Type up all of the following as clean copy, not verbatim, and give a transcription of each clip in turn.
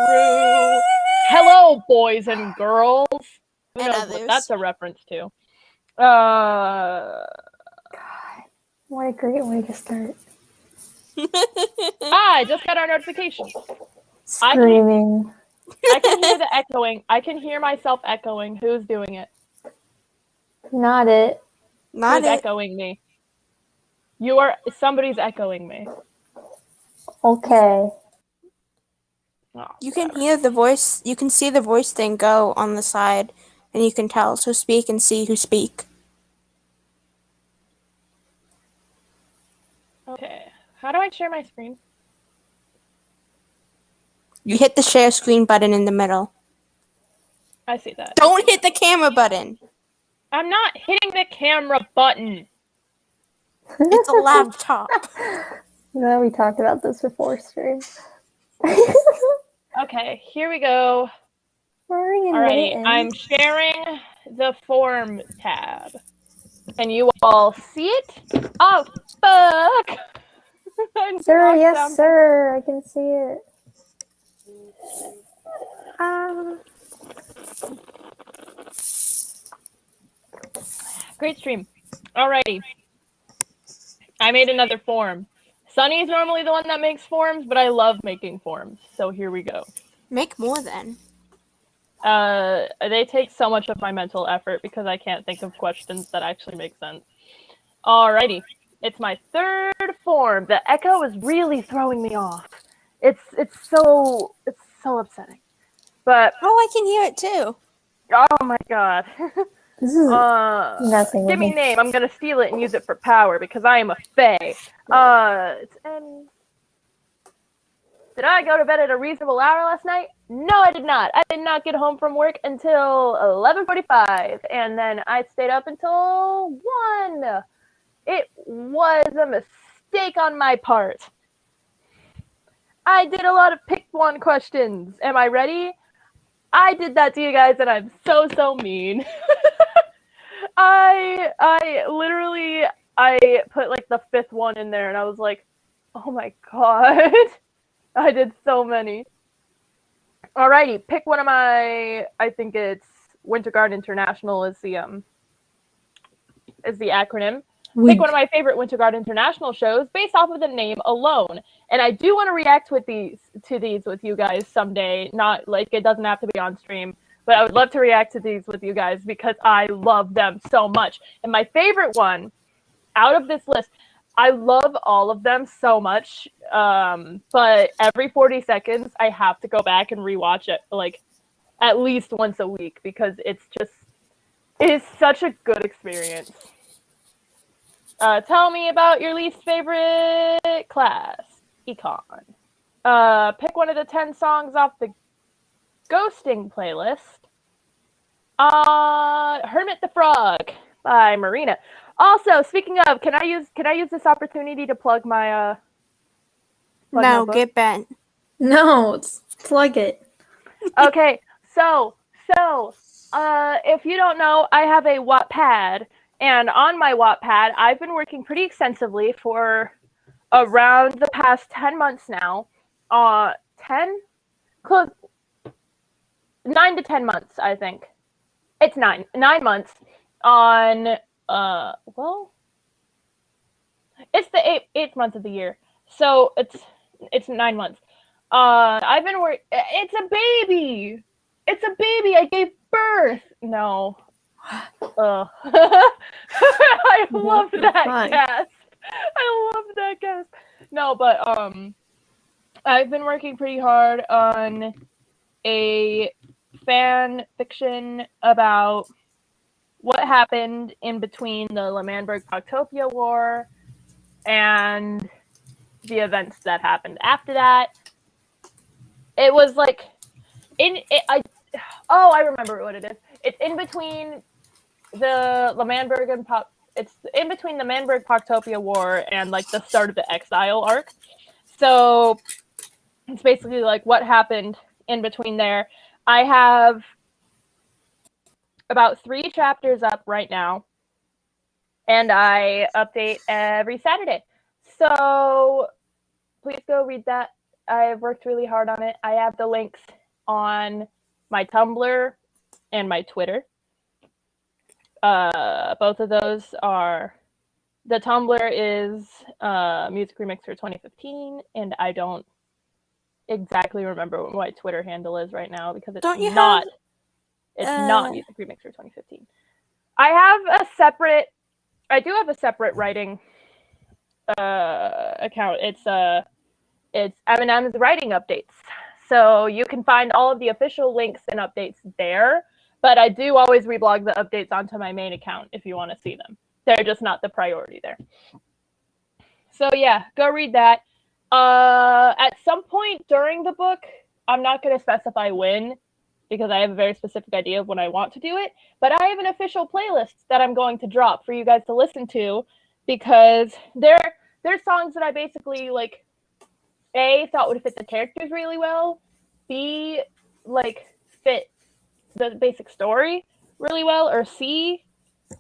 true. Hello, boys and girls. Who And knows others. what that's a reference to? God, what a great way to start. I just got our notification. Screaming. I can hear the echoing. I can hear myself echoing. Who's doing it? Not it. Not Who's it. echoing me? Somebody's echoing me. Okay. Oh, You can whatever. hear the voice. You can see the voice thing go on the side, and you can tell. So speak and see who speak. Okay. How do I share my screen? You hit the share screen button in the middle. I see that. Don't hit the camera button. I'm not hitting the camera button. It's a laptop. No, we talked about this before stream. Okay, here we go. Roaring and Alrighty, Mittens. I'm sharing the form tab. Can you all see it? Oh, fuck! Sir, yes, sir. I can see it. Great stream. Alrighty. I made another form. Sunny's normally the one that makes forms, but I love making forms. So here we go. Make more then. They take so much of my mental effort because I can't think of questions that actually make sense. Alrighty. It's my third form. The echo is really throwing me off. It's so upsetting. But Oh, I can hear it too. oh my god. This is nothing. Give me a name. I'm gonna steal it and use it for power because I am a fae. Did I go to bed at a reasonable hour last night? No, I did not. I did not get home from work until 11:45, and then I stayed up until 1. It was a mistake on my part. I did a lot of pick one questions. Am I ready? I did that to you guys, and I'm so mean. I literally put like the 5th one in there, and I was like, oh my god. I did so many. Alrighty, pick one of my. I think it's Winter Guard International is the acronym. Pick one of my favorite Winter Guard International shows based off of the name alone. And I do want to react to these with you guys someday. Not like it doesn't have to be on stream, but I would love to react to these with you guys because I love them so much. And my favorite one out of this list, I love all of them so much, but every 40 seconds I have to go back and rewatch it like at least once a week because it is such a good experience. Tell me about your least favorite class. Econ. Pick one of the 10 songs off the Ghosting playlist. Hermit the Frog by Marina. Also, speaking of, can I use this opportunity to plug my No, get bent. No, plug it. Okay, so if you don't know, I have a Wattpad, and on my Wattpad, I've been working pretty extensively for around the past 10 months now. 9 to 10 months, I think. It's 9 months on well, it's the eighth month of the year, so it's 9 months. I've been working. It's a baby. I gave birth. No. I love that gasp. I love that gasp. No, but I've been working pretty hard on a fan fiction about what happened in between the L'Manberg-Poctopia War and the events that happened after that. It was like I remember what it is. It's in between the Manberg-Poctopia War and like the start of the Exile arc. So it's basically like what happened in between there. I have about 3 chapters up right now, and I update every Saturday. So please go read that. I've worked really hard on it. I have the links on my Tumblr and my Twitter. Both of those are, the Tumblr is Music Remixer 2015, and I don't exactly remember what my Twitter handle is right now because it's not Music Remixer 2015. I do have a separate writing account. It's Eminem's writing updates. So you can find all of the official links and updates there, but I do always reblog the updates onto my main account if you want to see them. They're just not the priority there. So yeah, go read that. At some point during the book, I'm not going to specify when, because I have a very specific idea of when I want to do it, but I have an official playlist that I'm going to drop for you guys to listen to, because they're songs that I basically, like, A, thought would fit the characters really well, B, like, fit the basic story really well, or C,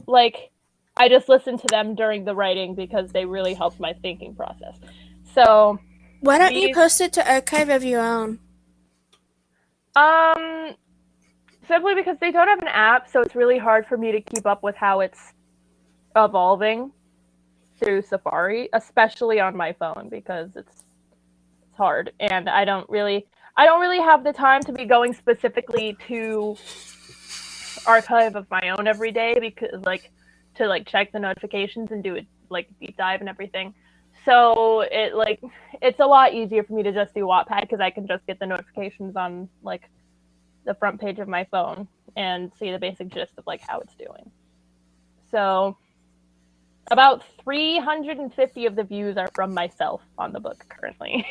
like, I just listened to them during the writing because they really helped my thinking process. So why don't you post it to Archive of your own? Simply because they don't have an app, so it's really hard for me to keep up with how it's evolving through Safari, especially on my phone, because it's hard, and I don't really have the time to be going specifically to Archive of my own every day, because to check the notifications and do it like deep dive and everything. So it's a lot easier for me to just do Wattpad, because I can just get the notifications on like the front page of my phone and see the basic gist of like how it's doing. So about 350 of the views are from myself on the book currently.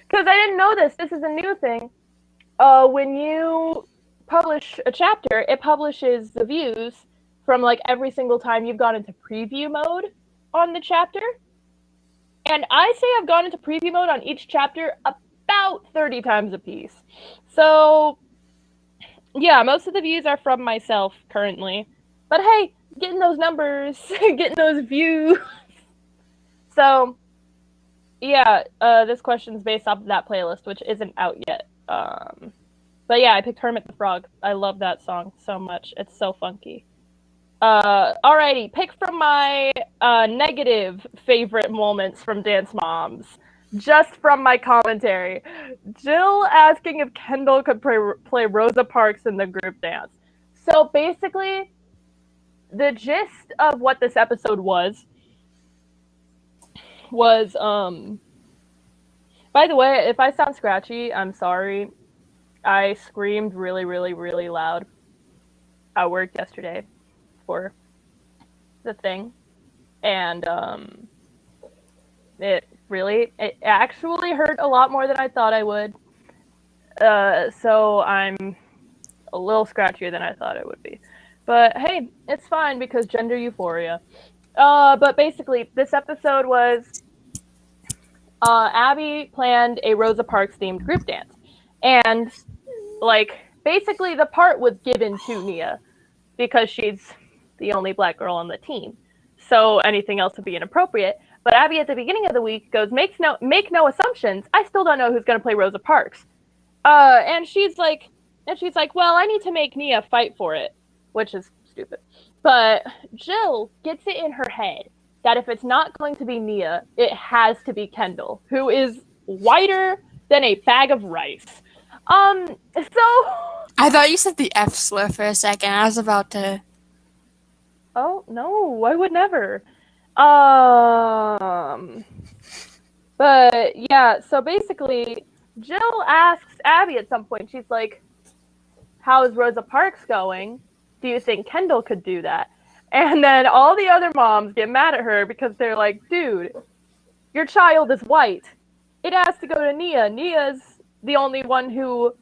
Because I didn't know this. This is a new thing. When you publish a chapter, it publishes the views from like every single time you've gone into preview mode on the chapter. And I say I've gone into preview mode on each chapter about 30 times a piece. So yeah, most of the views are from myself currently. But hey, getting those numbers, getting those views. So yeah, this question's based off of that playlist, which isn't out yet. But yeah, I picked Hermit the Frog. I love that song so much. It's so funky. Alrighty, pick from my negative favorite moments from Dance Moms. Just from my commentary. Jill asking if Kendall could play Rosa Parks in the group dance. So basically, the gist of what this episode was, by the way, if I sound scratchy, I'm sorry. I screamed really, really, really loud at work yesterday for the thing, and it actually hurt a lot more than I thought I would. So I'm a little scratchier than I thought it would be. But hey, it's fine because gender euphoria. But basically, this episode was Abby planned a Rosa Parks themed group dance. And like basically the part was given to Nia because she's the only black girl on the team. So anything else would be inappropriate. But Abby at the beginning of the week goes, make no assumptions. I still don't know who's going to play Rosa Parks. And she's like, well, I need to make Nia fight for it, which is stupid. But Jill gets it in her head that if it's not going to be Nia, it has to be Kendall, who is whiter than a bag of rice. So I thought you said the F slur for a second. I was about to. Oh no, I would never. But yeah, so basically, Jill asks Abby at some point, she's like, how's Rosa Parks going? Do you think Kendall could do that? And then all the other moms get mad at her because they're like, dude, your child is white. It has to go to Nia. Nia's the only one who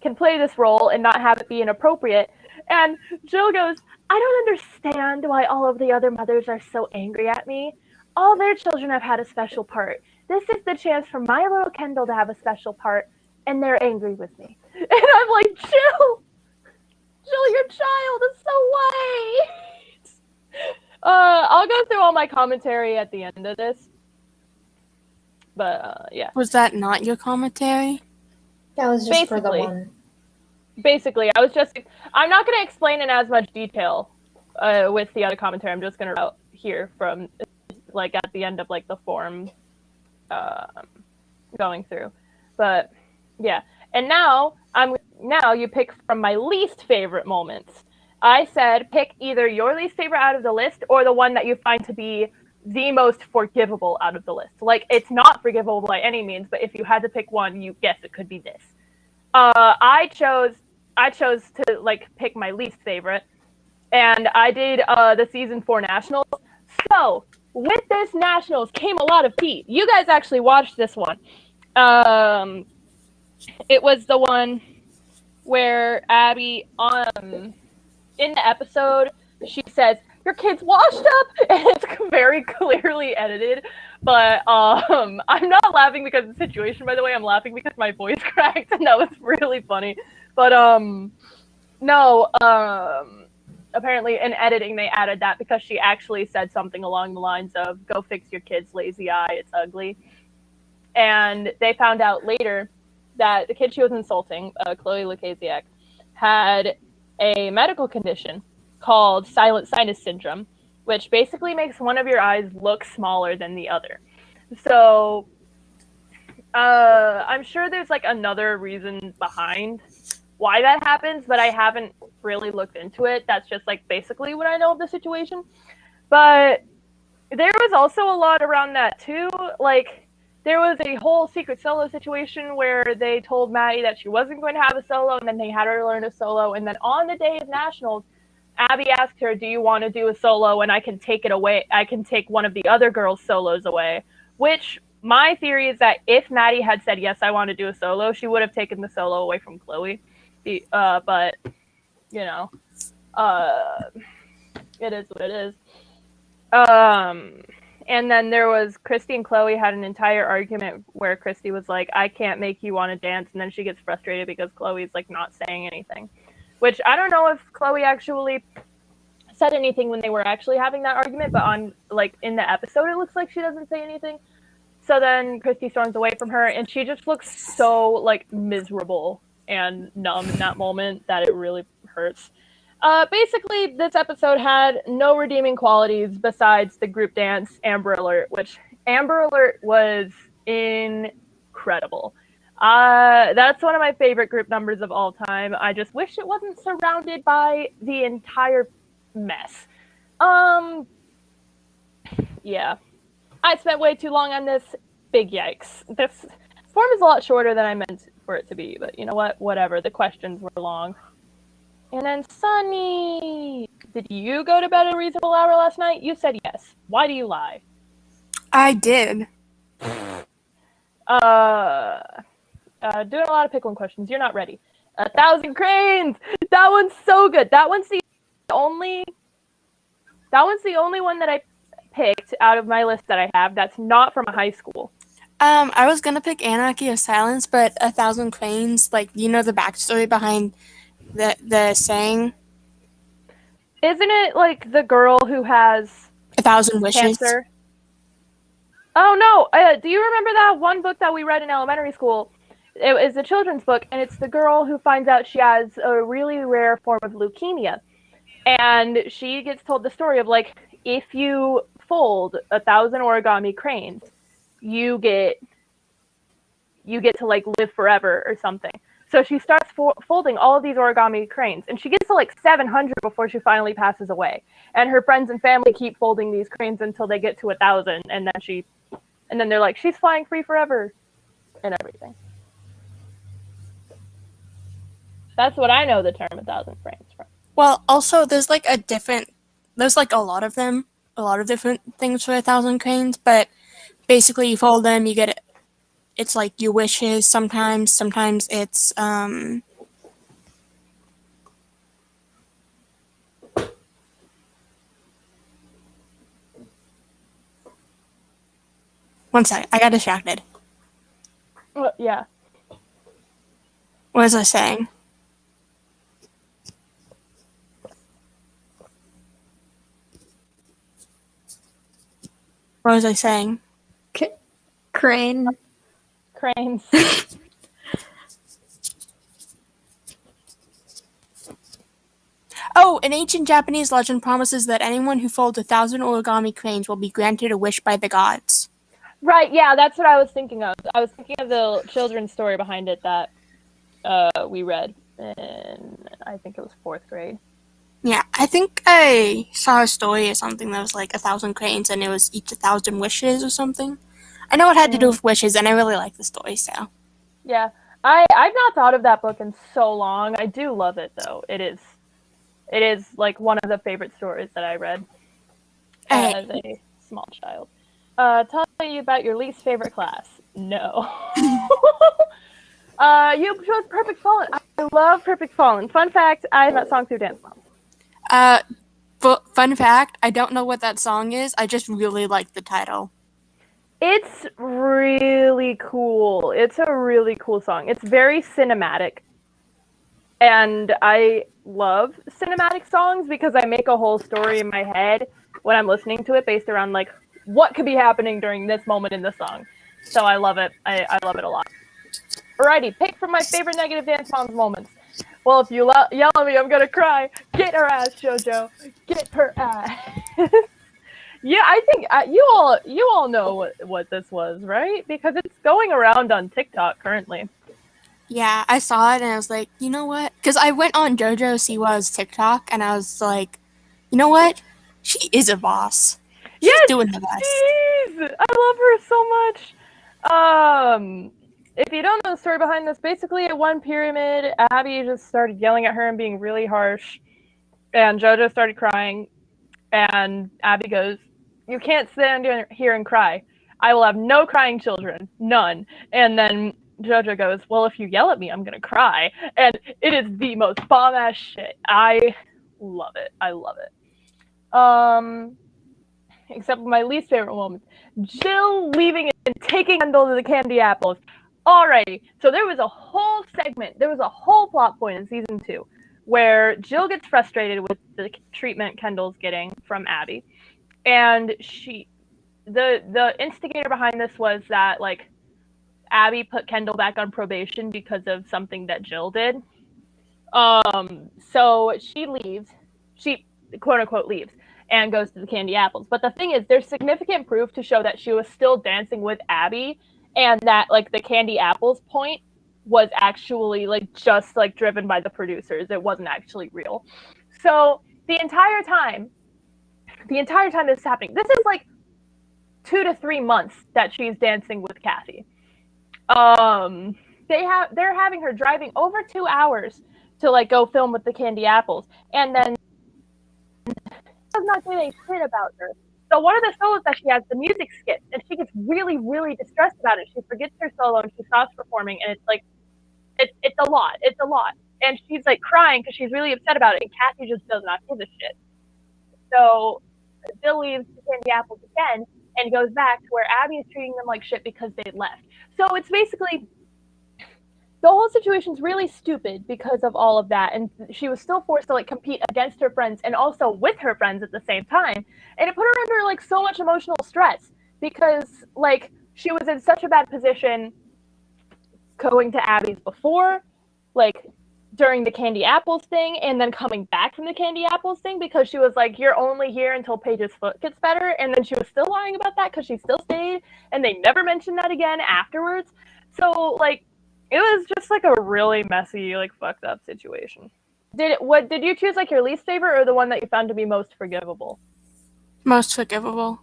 can play this role and not have it be inappropriate. And Jill goes, I don't understand why all of the other mothers are so angry at me. All their children have had a special part. This is the chance for my little Kendall to have a special part, and they're angry with me. And I'm like, Jill, your child is so white. I'll go through all my commentary at the end of this. But yeah. Was that not your commentary? That was just for the one. Basically, I'm not going to explain in as much detail with the other commentary. I'm just going to here from like at the end of like the form going through. But yeah. And now you pick from my least favorite moments. I said pick either your least favorite out of the list or the one that you find to be the most forgivable out of the list. Like, it's not forgivable by any means, but if you had to pick one, you guess it could be this. I chose to like pick my least favorite, and I did the season 4 nationals. So with this nationals came a lot of heat. You guys actually watched this one. It was the one where Abby in the episode she says your kid's washed up, and it's very clearly edited. But I'm not laughing because of the situation, by the way. I'm laughing because my voice cracked, and that was really funny. But no, apparently in editing they added that because she actually said something along the lines of "Go fix your kid's lazy eye, it's ugly." And they found out later that the kid she was insulting, Chloe Lukasiak, had a medical condition called silent sinus syndrome, which basically makes one of your eyes look smaller than the other. So I'm sure there's like another reason behind why that happens, but I haven't really looked into it. That's just like basically what I know of the situation. But there was also a lot around that too. Like, there was a whole secret solo situation where they told Maddie that she wasn't going to have a solo, and then they had her learn a solo. And then on the day of nationals, Abby asked her, "Do you want to do a solo? And I can take it away. I can take one of the other girls' solos away." Which my theory is that if Maddie had said yes, I want to do a solo, she would have taken the solo away from Chloe. But you know, it is what it is. And then there was Christy and Chloe had an entire argument where Christy was like, "I can't make you want to dance," and then she gets frustrated because Chloe's like not saying anything. Which I don't know if Chloe actually said anything when they were actually having that argument, but on like in the episode it looks like she doesn't say anything. So then Christy storms away from her, and she just looks so like miserable and numb in that moment that it really hurts. Basically, this episode had no redeeming qualities besides the group dance Amber Alert, which Amber Alert was incredible. That's one of my favorite group numbers of all time. I just wish it wasn't surrounded by the entire mess. Yeah. I spent way too long on this. Big yikes. This form is a lot shorter than I meant for it to be, but you know what? Whatever. The questions were long. And then Sunny, did you go to bed at a reasonable hour last night? You said yes. Why do you lie? I did. Doing a lot of pick one questions. You're not ready. 1,000 Cranes. That one's so good. That one's the only one that I picked out of my list that I have that's not from a high school. I was gonna pick Anarchy of Silence, but 1,000 Cranes, like, you know the backstory behind the saying? Isn't it like the girl who has 1,000 wishes? Cancer? Oh no! Do you remember that one book that we read in elementary school? It was a children's book, and it's the girl who finds out she has a really rare form of leukemia. And she gets told the story of, like, if you fold 1,000 origami cranes, you get to, like, live forever or something. So she starts folding all of these origami cranes, and she gets to, like, 700 before she finally passes away. And her friends and family keep folding these cranes until they get to 1,000, and then they're like, she's flying free forever, and everything. That's what I know the term 1,000 cranes from. Well, also, there's like a lot of them, a lot of different things for 1,000 cranes, but basically you fold them, you get it. It's like your wishes sometimes it's, one sec, I got distracted. Yeah. What was I saying? What was I saying? Crane. Cranes. Oh, an ancient Japanese legend promises that anyone who folds 1,000 origami cranes will be granted a wish by the gods. Right, yeah, that's what I was thinking of. I was thinking of the children's story behind it that we read in, I think it was 4th grade. Yeah, I think I saw a story or something that was like 1,000 cranes and it was each 1,000 wishes or something. I know it had to do with wishes and I really like the story, so. Yeah, I've not thought of that book in so long. I do love it though. It is like one of the favorite stories that I read as a small child. Tell me about your least favorite class. No. You chose Perfect Fallen. I love Perfect Fallen. Fun fact, I have that song through dance mom. Fun fact, I don't know what that song is. I just really like the title. It's really cool. It's a really cool song. It's very cinematic. And I love cinematic songs because I make a whole story in my head when I'm listening to it based around like what could be happening during this moment in the song. So I love it. I love it a lot. Alrighty, pick from my favorite negative dance moms moments. Well, if you yell at me, I'm gonna cry. Get her ass, JoJo. Get her ass. Yeah, I think you all know what this was, right? Because it's going around on TikTok currently. Yeah, I saw it and I was like, you know what? Because I went on JoJo Siwa's TikTok and I was like, you know what? She is a boss. She's doing the best. Jeez! I love her so much. If you don't know the story behind this, basically at one pyramid, Abby just started yelling at her and being really harsh, and JoJo started crying, and Abby goes, "You can't stand here and cry. I will have no crying children, none." And then JoJo goes, "Well, if you yell at me, I'm gonna cry." And it is the most bomb ass shit. I love it. I love it. Except for my least favorite moment, Jill leaving and taking Kendall to the candy apples. Alrighty, so there was a whole plot point in season 2 where Jill gets frustrated with the treatment Kendall's getting from Abby, and the instigator behind this was that like Abby put Kendall back on probation because of something that Jill did. So she leaves. She quote unquote leaves and goes to the candy apples. But the thing is, there's significant proof to show that she was still dancing with Abby, and that like the candy apples point was actually like just like driven by the producers. It wasn't actually real. So the entire time this is happening, this is like 2 to 3 months that she's dancing with Kathy. They're having her driving over 2 hours to like go film with the candy apples, and then does not say anything shit about her. So one of the solos that she has, the music skips, and she gets really, really distressed about it. She forgets her solo and she stops performing, and it's like, it's a lot. It's a lot. And she's like crying because she's really upset about it, and Kathy just does not give a shit. So Bill leaves the candy apples again and goes back to where Abby is treating them like shit because they left. So it's basically, the whole situation's really stupid because of all of that, and she was still forced to like compete against her friends and also with her friends at the same time, and it put her under like so much emotional stress because like she was in such a bad position going to Abby's before, like during the candy apples thing, and then coming back from the candy apples thing because she was like, you're only here until Paige's foot gets better, and then she was still lying about that because she still stayed, and they never mentioned that again afterwards. So like it was just like a really messy, like fucked up situation. Did you choose like your least favorite or the one that you found to be most forgivable? Most forgivable.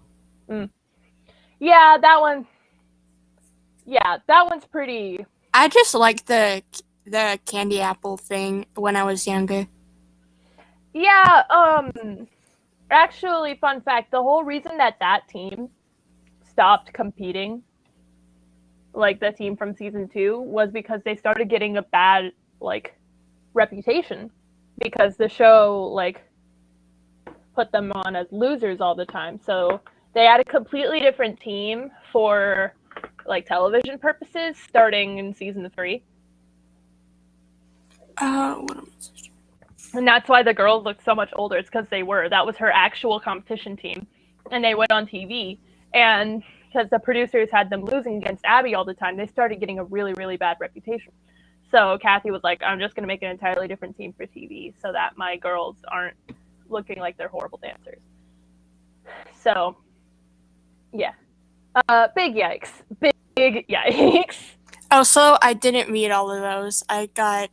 Yeah, that one. Yeah, that one's pretty. I just like the candy apple thing when I was younger. Yeah, actually, fun fact, the whole reason that team stopped competing, like the team from season 2, was because they started getting a bad like reputation because the show like put them on as losers all the time. So they had a completely different team for like television purposes starting in season 3. And that's why the girls look so much older. It's because that was her actual competition team, and they went on TV. And because the producers had them losing against Abby all the time, they started getting a really, really bad reputation. So Kathy was like, I'm just going to make an entirely different team for TV so that my girls aren't looking like they're horrible dancers. So, yeah. Big yikes. Big yikes. Also, I didn't read all of those. I got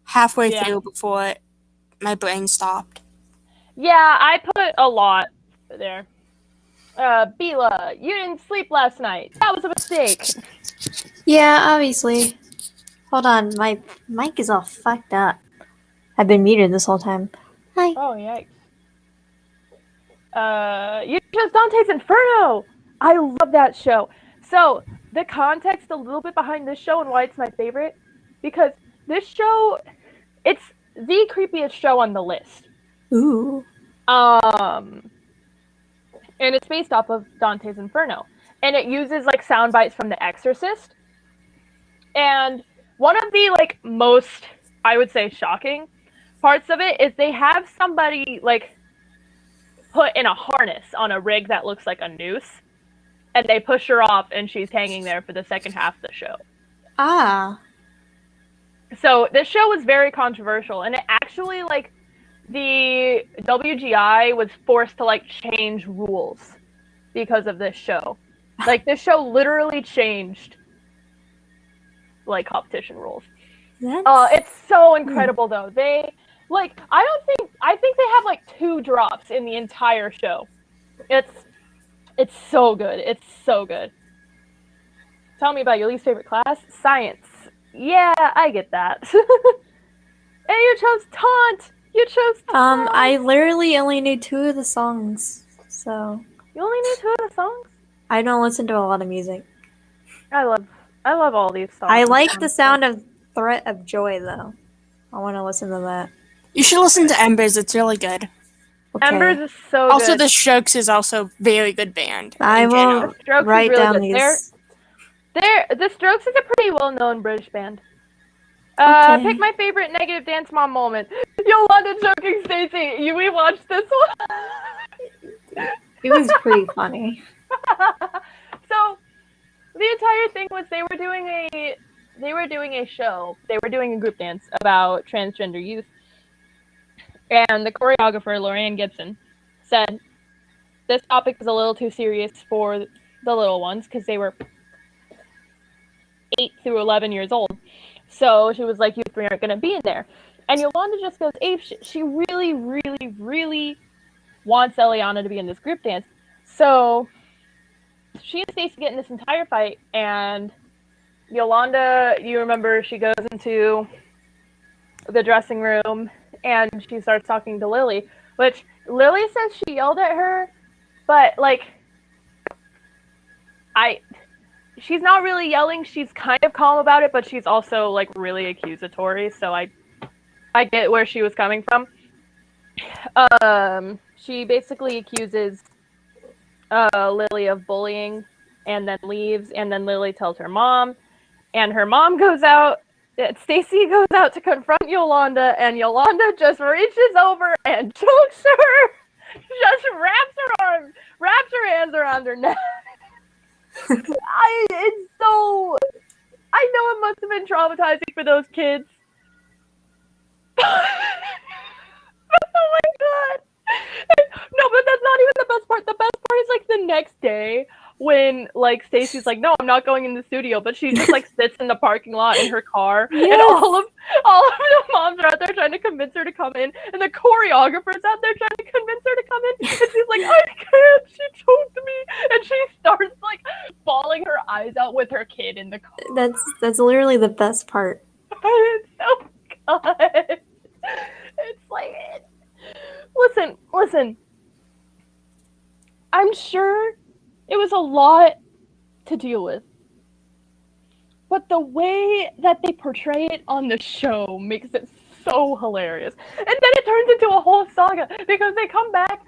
halfway through before my brain stopped. Yeah, I put a lot there. Bila, you didn't sleep last night. That was a mistake. Yeah, obviously. Hold on, my mic is all fucked up. I've been muted this whole time. Hi. Oh, yikes. You chose Dante's Inferno! I love that show. So, the context a little bit behind this show and why it's my favorite, because this show, it's the creepiest show on the list. Ooh. And it's based off of Dante's Inferno. And it uses, like, sound bites from The Exorcist. And one of the, like, most, I would say, shocking parts of it is they have somebody, like, put in a harness on a rig that looks like a noose, and they push her off, and she's hanging there for the second half of the show. Ah. So this show was very controversial, and it actually, like, the WGI was forced to, like, change rules because of this show. Like, this show literally changed, like, competition rules. It's so incredible, though. They, like, I think they have, like, 2 drops in the entire show. It's so good. It's so good. Tell me about your least favorite class. Science. Yeah, I get that. Hey, you chose Taunt! You chose Taunt! I literally only knew 2 of the songs, so... You only knew 2 of the songs? I don't listen to a lot of music. I love all these songs. I like the sound of Threat of Joy, though. I want to listen to that. You should listen to Embers. It's really good. Okay. Embers is so good. Also, The Strokes is also very good band. I will write down these. The Strokes is a pretty well-known British band. Okay. Pick my favorite negative dance mom moment. Yolanda choking Stacy. We watched this one. It was pretty funny. So, the entire thing was they were doing a show. They were doing a group dance about transgender youth. And the choreographer, Lorianne Gibson, said, this topic is a little too serious for the little ones because they were 8 through 11 years old. So she was like, you 3 aren't going to be in there. And Yolanda just goes ape shit. She really, really, really wants Eliana to be in this group dance. So she and Stacey get in this entire fight, and Yolanda, you remember, she goes into the dressing room and she starts talking to Lily, which Lily says she yelled at her, but, like, she's not really yelling. She's kind of calm about it, but she's also, like, really accusatory, so I get where she was coming from. She basically accuses Lily of bullying and then leaves, and then Lily tells her mom, and her mom goes out. Stacy goes out to confront Yolanda, and Yolanda just reaches over and chokes her. Just wraps her hands around her neck. I know it must have been traumatizing for those kids. Oh my god. No, but that's not even the best part. The best part is, like, the next day when, like, Stacy's like, no, I'm not going in the studio, but she just, like, sits in the parking lot in her car, Yes. and all of the moms are out there trying to convince her to come in, and the choreographer's out there trying to convince her to come in, and she's like, I can't, she choked me, and she starts, like, bawling her eyes out with her kid in the car. That's literally the best part. It's so good. It's like, listen. I'm sure it was a lot to deal with. But the way that they portray it on the show makes it so hilarious. And then it turns into a whole saga because they come back,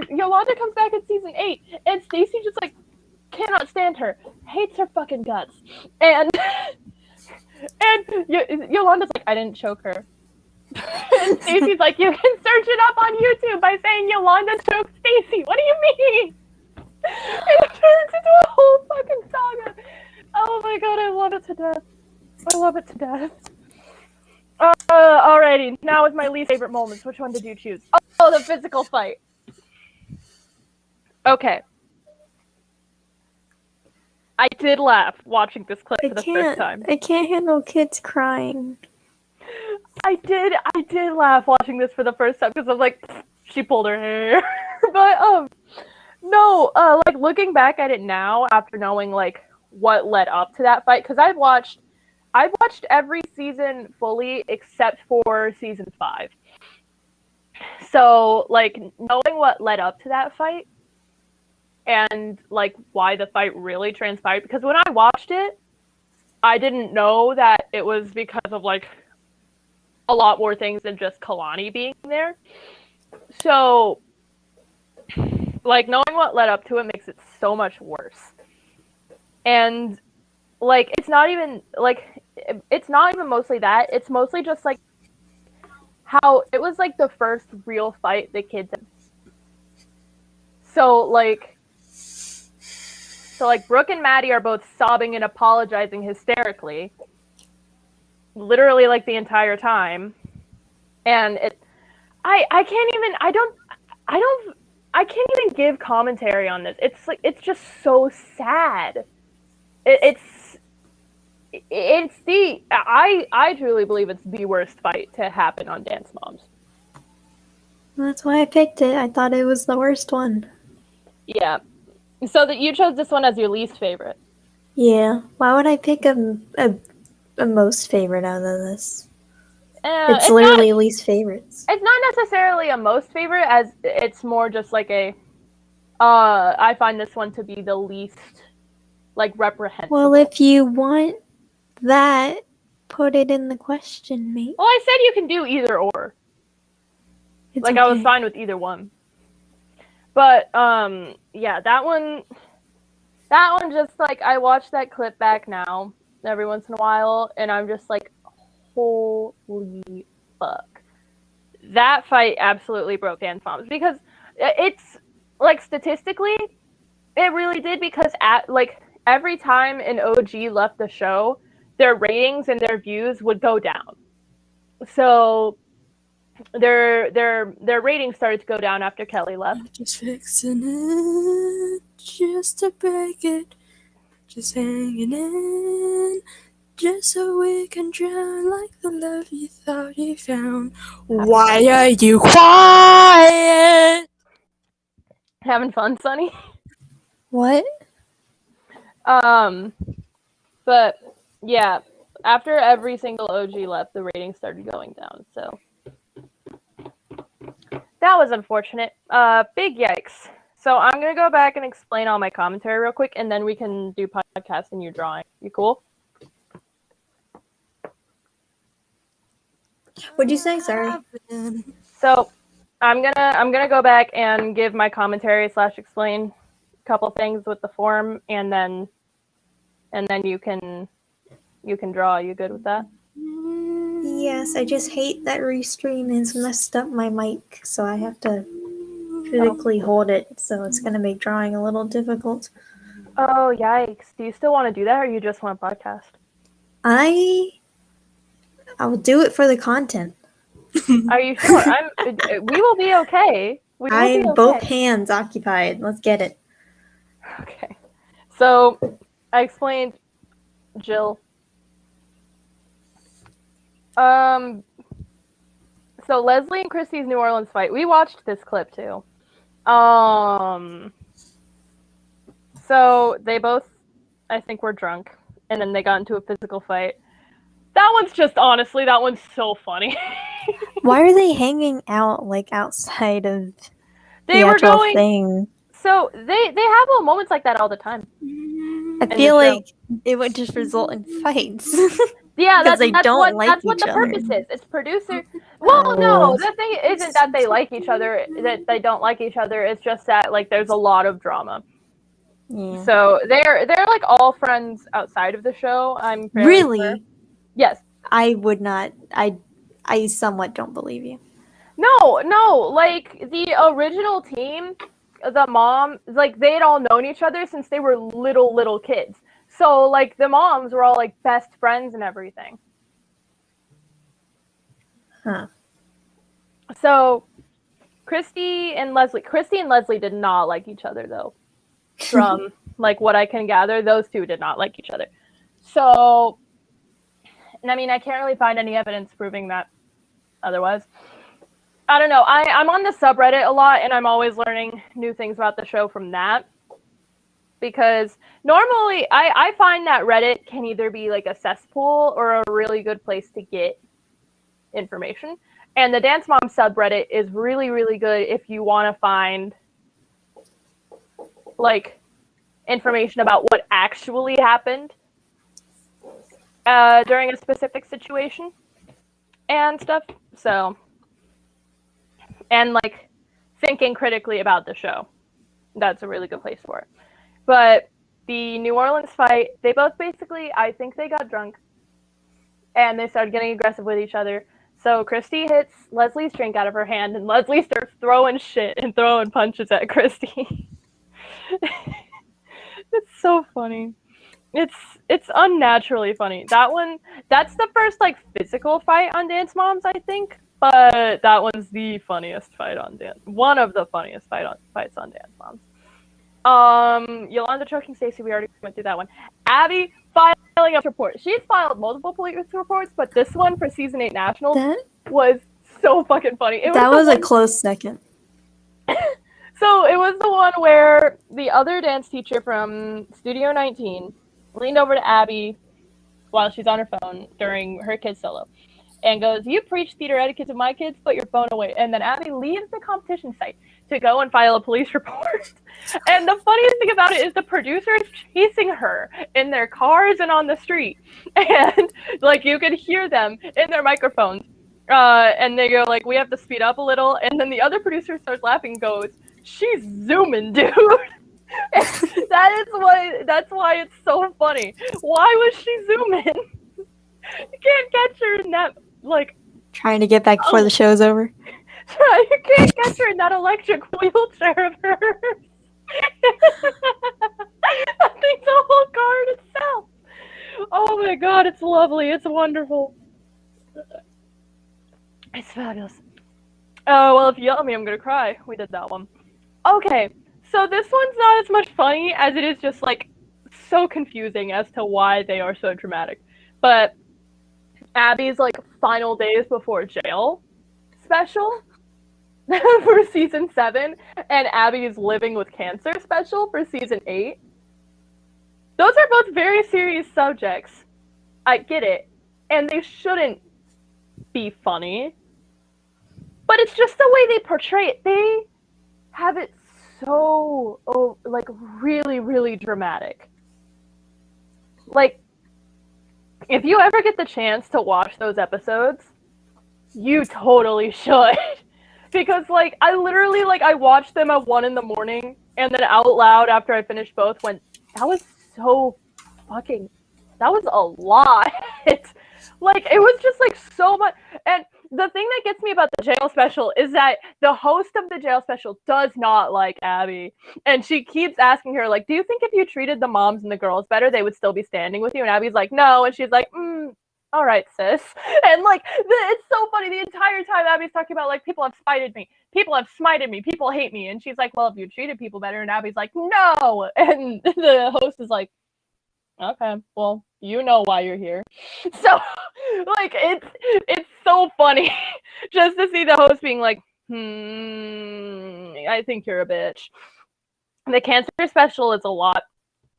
Yolanda comes back in season 8, and Stacey just, like, cannot stand her, hates her fucking guts. And Yolanda's like, I didn't choke her. And Stacey's like, you can search it up on YouTube by saying Yolanda choked Stacey. What do you mean? It turns into a whole fucking saga. Oh my god, I love it to death. I love it to death. Alrighty, now with my least favorite moments. Which one did you choose? Oh, the physical fight. Okay. I did laugh watching this clip for the first time. I can't handle kids crying. I did laugh watching this for the first time because I'm like, she pulled her hair. But no, like looking back at it now after knowing like what led up to that fight, because I've watched every season fully except for season 5. So like knowing what led up to that fight and like why the fight really transpired, because when I watched it, I didn't know that it was because of like a lot more things than just Kalani being there. So like knowing what led up to it makes it so much worse. And like it's not even mostly that, it's mostly just like how it was like the first real fight the kids had. So like Brooke and Maddie are both sobbing and apologizing hysterically, literally like the entire time. And I can't even give commentary on this. It's like, it's just so sad. I truly believe it's the worst fight to happen on Dance Moms. That's why I picked it. I thought it was the worst one. Yeah. So that you chose this one as your least favorite. Yeah. Why would I pick a most favorite out of this? It's literally least favorites. It's not necessarily a most favorite, as it's more just like a I find this one to be the least like reprehensible. Well, if you want that, put it in the question, mate. Well, I said you can do either or. It's like okay. I was fine with either one. But yeah, that one just like I watch that clip back now every once in a while and I'm just like, holy fuck. That fight absolutely broke Dance Moms, because it's like statistically it really did, because at like every time an OG left the show, their ratings and their views would go down. So their ratings started to go down after Kelly left. Just fixing it, just to break it, just hanging in, just so we can drown like the love you thought you found. Why are you quiet? Having fun, Sonny? What? But yeah, after every single OG left, the ratings started going down. So that was unfortunate. Big yikes. So I'm gonna go back and explain all my commentary real quick, and then we can do podcast and you drawing. You cool? What'd you say? Sorry. So I'm gonna go back and give my commentary / explain a couple things with the form, and then you can draw. You good with that? Yes, I just hate that Restream has messed up my mic, so I have to physically hold it, so it's gonna make drawing a little difficult. Oh yikes! Do you still want to do that, or you just want a podcast? I'll do it for the content. Are you sure? We will be okay. I'm both hands occupied. Let's get it. Okay. So I explained Jill. So Leslie and Christy's New Orleans fight. We watched this clip too. So they both, I think, were drunk, and then they got into a physical fight. That one's so funny. Why are they hanging out like outside of they the were actual going thing? So they have little moments like that all the time. I feel like it would just result in fights. Yeah, that's what the purpose is. It's producer. Well, no, the thing isn't that they like each other, that they don't like each other. It's just that like there's a lot of drama. Yeah. So they're like all friends outside of the show. I'm fairly really sure. Yes. I would not. I somewhat don't believe you. No. Like the original team, the mom, like, they'd all known each other since they were little kids. So, like, the moms were all, like, best friends and everything. Huh. So, Christy and Leslie did not like each other, though. From, like, what I can gather, those two did not like each other. So, and I mean, I can't really find any evidence proving that otherwise. I don't know. I'm on the subreddit a lot, and I'm always learning new things about the show from that. Because normally, I find that Reddit can either be, like, a cesspool or a really good place to get information. And the Dance Mom subreddit is really, really good if you want to find, like, information about what actually happened during a specific situation and stuff. So, and, like, thinking critically about the show. That's a really good place for it. But the New Orleans fight, they both basically, I think they got drunk. And they started getting aggressive with each other. So Christy hits Leslie's drink out of her hand, and Leslie starts throwing shit and throwing punches at Christy. It's so funny. It's unnaturally funny. That's the first, like, physical fight on Dance Moms, I think. But that one's the funniest fight on Dance. One of the funniest fights on Dance Moms. Yolanda choking Stacey, we already went through that one. Abby filing a report. She's filed multiple police reports, but this one for season 8 Nationals was so fucking funny. That was a close second. So it was the one where the other dance teacher from Studio 19 leaned over to Abby while she's on her phone during her kids solo and goes, "You preach theater etiquette to my kids, put your phone away." And then Abby leaves the competition site to go and file a police report. And the funniest thing about it is the producer is chasing her in their cars and on the street. And, like, you could hear them in their microphones. And they go, like, "We have to speed up a little." And then the other producer starts laughing and goes, "She's zooming, dude." That's why it's so funny. Why was she zooming? You can't catch her in that, like... Trying to get back before the show's over. You can't catch her in that electric wheelchair of hers. That thing's a whole car in itself. Oh my god, it's lovely. It's wonderful. It's fabulous. Oh, well, if you yell at me, I'm gonna cry. We did that one. Okay, so this one's not as much funny as it is just, like, so confusing as to why they are so dramatic. But Abby's, like, final days before jail special for season 7, and Abby's living with cancer special for season 8. Those are both very serious subjects. I get it. And they shouldn't be funny. But it's just the way they portray it. They have it so, like, really, really dramatic. Like, if you ever get the chance to watch those episodes, you totally should. Because, like, I literally, like, I watched them at 1 a.m, and then out loud after I finished both went, that was so fucking, that was a lot. Like, it was just, like, so much. And the thing that gets me about the jail special is that the host of the jail special does not like Abby. And she keeps asking her, like, "Do you think if you treated the moms and the girls better, they would still be standing with you?" And Abby's like, "No." And she's like, "All right, sis." And, like, it's so funny. The entire time Abby's talking about, like, people have spited me. People have smited me. People hate me. And she's like, "Well, if you treated people better." And Abby's like, "No." And the host is like, "Okay, well, you know why you're here." So, like, it's so funny just to see the host being like, I think you're a bitch. The cancer special is a lot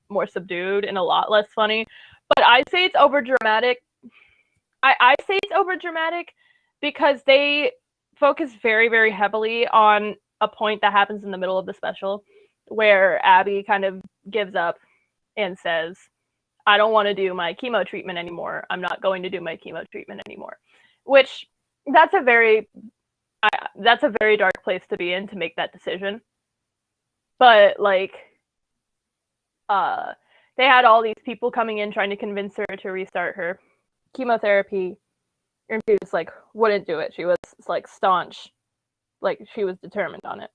more subdued and a lot less funny, but I say it's overdramatic. I say it's overdramatic because they focus very, very heavily on a point that happens in the middle of the special where Abby kind of gives up and says, "I don't want to do my chemo treatment anymore. I'm not going to do my chemo treatment anymore." Which, that's a very dark place to be in, to make that decision. But, like, they had all these people coming in trying to convince her to restart her chemotherapy, and she just, like, wouldn't do it. She was, like, staunch. Like, she was determined on it.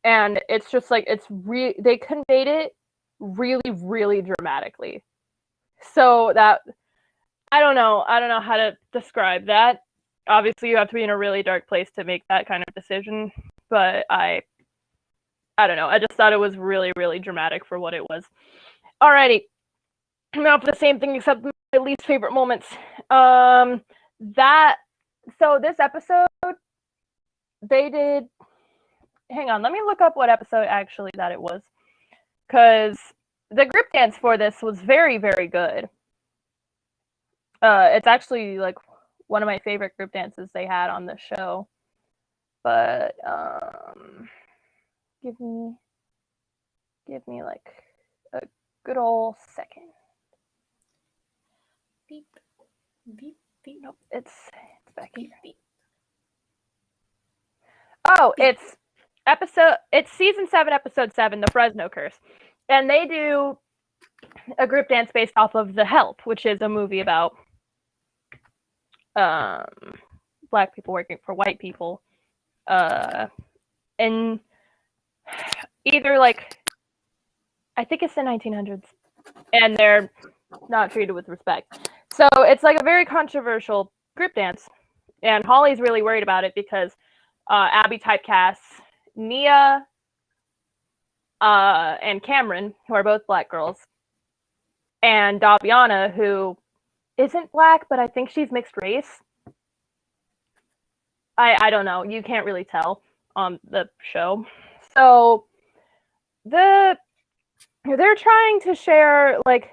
and it's just like they conveyed it really, really dramatically. So that I don't know how to describe that. Obviously, you have to be in a really dark place to make that kind of decision, but I don't know. I just thought it was really, really dramatic for what it was. Alrighty, now for the same thing except my least favorite moments. So this episode, they did. Hang on, let me look up what episode actually that it was, because the group dance for this was very, very good. It's actually like one of my favorite group dances they had on the show. But give me like a good old second. Beep, beep, beep. Nope, it's back here. Beep. Oh, it's season 7, episode 7, the Fresno Curse, and they do a group dance based off of The Help, which is a movie about black people working for white people, and either like I think it's the 1900s, and they're not treated with respect. So it's like a very controversial group dance, and Holly's really worried about it because Abby typecasts Nia and Cameron, who are both black girls, and Daviana, who isn't black, but I think she's mixed race. I don't know. You can't really tell on the show. So they're trying to share like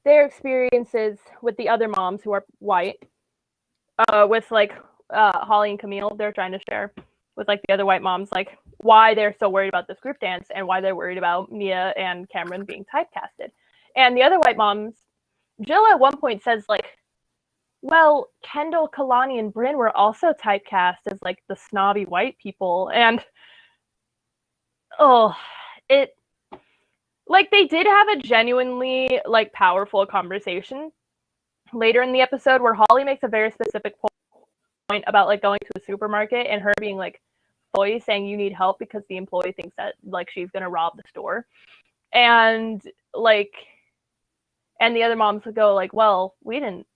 their experiences with the other moms who are white. With like Holly and Camille, they're trying to share with like the other white moms like why they're so worried about this group dance and why they're worried about Nia and Cameron being typecasted. And the other white moms, Jill at one point says like, well, Kendall, Kalani, and Bryn were also typecast as like the snobby white people, and it like they did have a genuinely like powerful conversation later in the episode where Holly makes a very specific point about like going to a supermarket and her being like employee saying you need help because the employee thinks that like she's gonna rob the store, and like and the other moms would go like, well, we didn't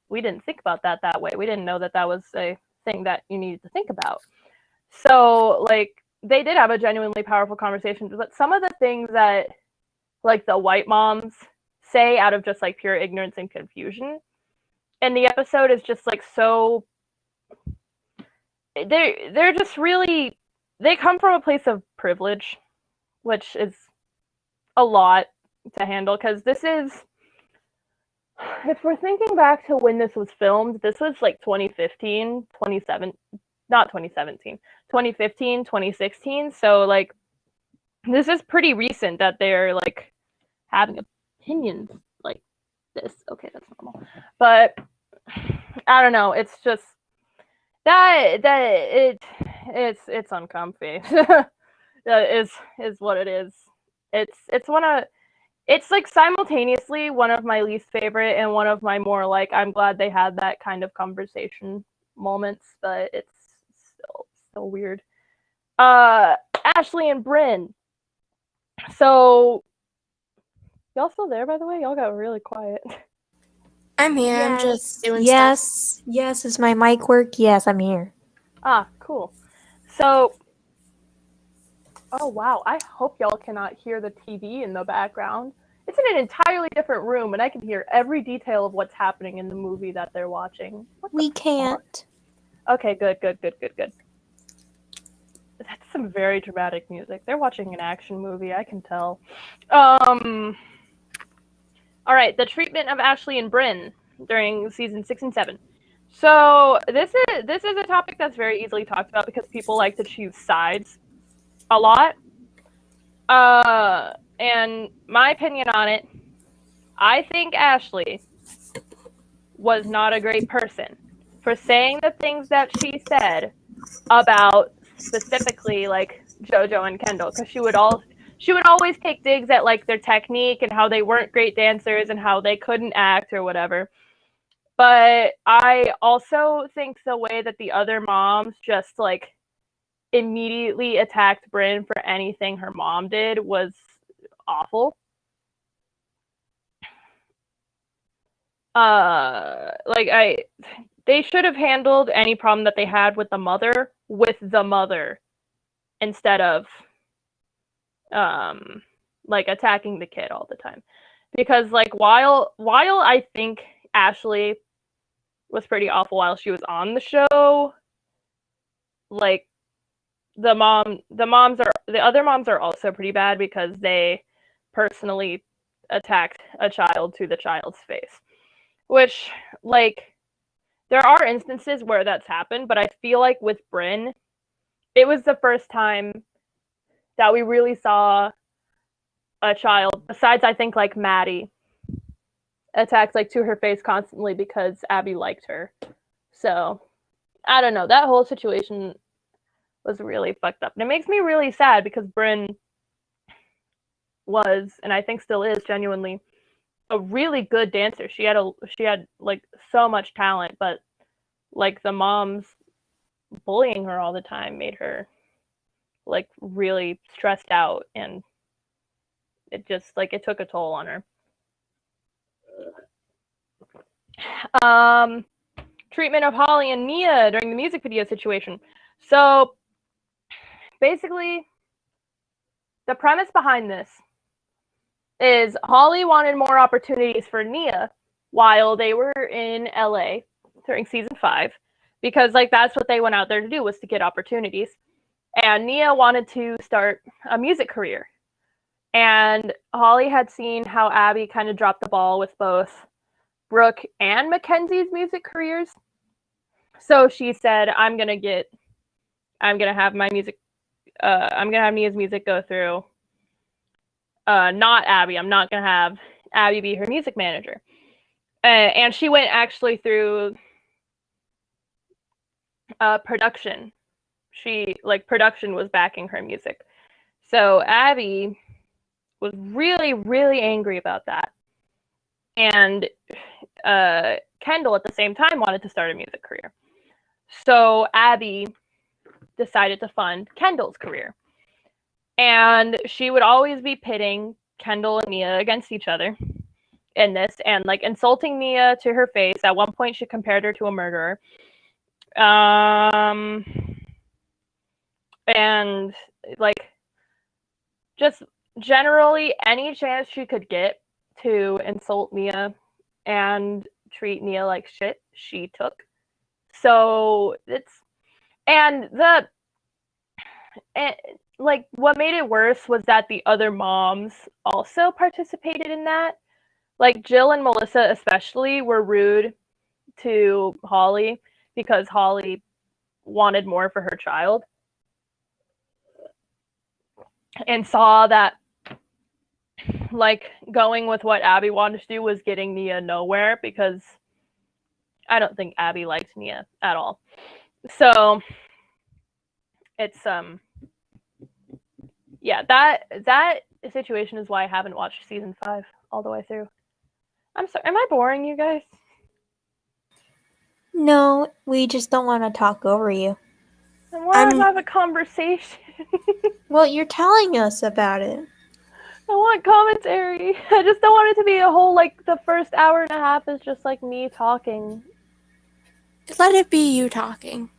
think about that way. We didn't know that was a thing that you needed to think about. So like they did have a genuinely powerful conversation, but some of the things that like the white moms say out of just like pure ignorance and confusion and the episode is just like so they're just really, they come from a place of privilege, which is a lot to handle, because this is, if we're thinking back to when this was filmed, this was like 2015, 2016. So like, this is pretty recent that they're like having opinions like this. Okay, that's normal. But I don't know. It's just it's uncomfy. That is what it is. It's like simultaneously one of my least favorite and one of my more like I'm glad they had that kind of conversation moments, but it's still weird. Ashley and Bryn. So y'all still there, by the way? Y'all got really quiet. I'm here. Yes. I'm just doing stuff. Yes. Is my mic work? Yes, I'm here. Ah, cool. So, oh wow, I hope y'all cannot hear the TV in the background. It's in an entirely different room, and I can hear every detail of what's happening in the movie that they're watching. We can't. Okay, good. That's some very dramatic music. They're watching an action movie, I can tell. All right, the treatment of Ashley and Bryn during season 6 and 7. So this is a topic that's very easily talked about because people like to choose sides a lot. And my opinion on it, I think Ashley was not a great person for saying the things that she said about specifically like JoJo and Kendall, because she would always take digs at like their technique and how they weren't great dancers and how they couldn't act or whatever. But I also think the way that the other moms just like immediately attacked Bryn for anything her mom did was awful. They should have handled any problem that they had with the mother instead of attacking the kid all the time. Because while I think Ashley was pretty awful while she was on the show, the other moms are also pretty bad because they personally attacked a child to the child's face. Which, there are instances where that's happened, but I feel like with Bryn, it was the first time that we really saw a child, besides I think Maddie, attacked to her face constantly because Abby liked her. So, I don't know, that whole situation was really fucked up. And it makes me really sad because Bryn was, and I think still is, genuinely a really good dancer. She had so much talent, but the moms bullying her all the time made her really stressed out, and it just it took a toll on her. Treatment of Holly and Nia during the music video situation. So basically, the premise behind this is Holly wanted more opportunities for Nia while they were in LA during season 5, because that's what they went out there to do, was to get opportunities. And Nia wanted to start a music career. And Holly had seen how Abby kind of dropped the ball with both Brooke and Mackenzie's music careers. So she said, I'm gonna have Nia's music go through not Abby. I'm not gonna have Abby be her music manager. And she went actually through production. Production was backing her music. So Abby was really, really angry about that. And Kendall at the same time wanted to start a music career. So Abby decided to fund Kendall's career. And she would always be pitting Kendall and Nia against each other in this, and insulting Nia to her face. At one point she compared her to a murderer. And just generally any chance she could get to insult Nia and treat Nia like shit, she took. So what made it worse was that the other moms also participated in that. Jill and Melissa especially were rude to Holly because Holly wanted more for her child and saw that going with what Abby wanted to do was getting Nia nowhere, because I don't think Abby liked Nia at all. So it's that situation is why I haven't watched season 5 all the way through. I'm sorry, am I boring you guys? No, we just don't want to talk over you. I want to have a conversation. Well, you're telling us about it. I want commentary. I just don't want it to be a whole, the first hour and a half is just, me talking. Let it be you talking.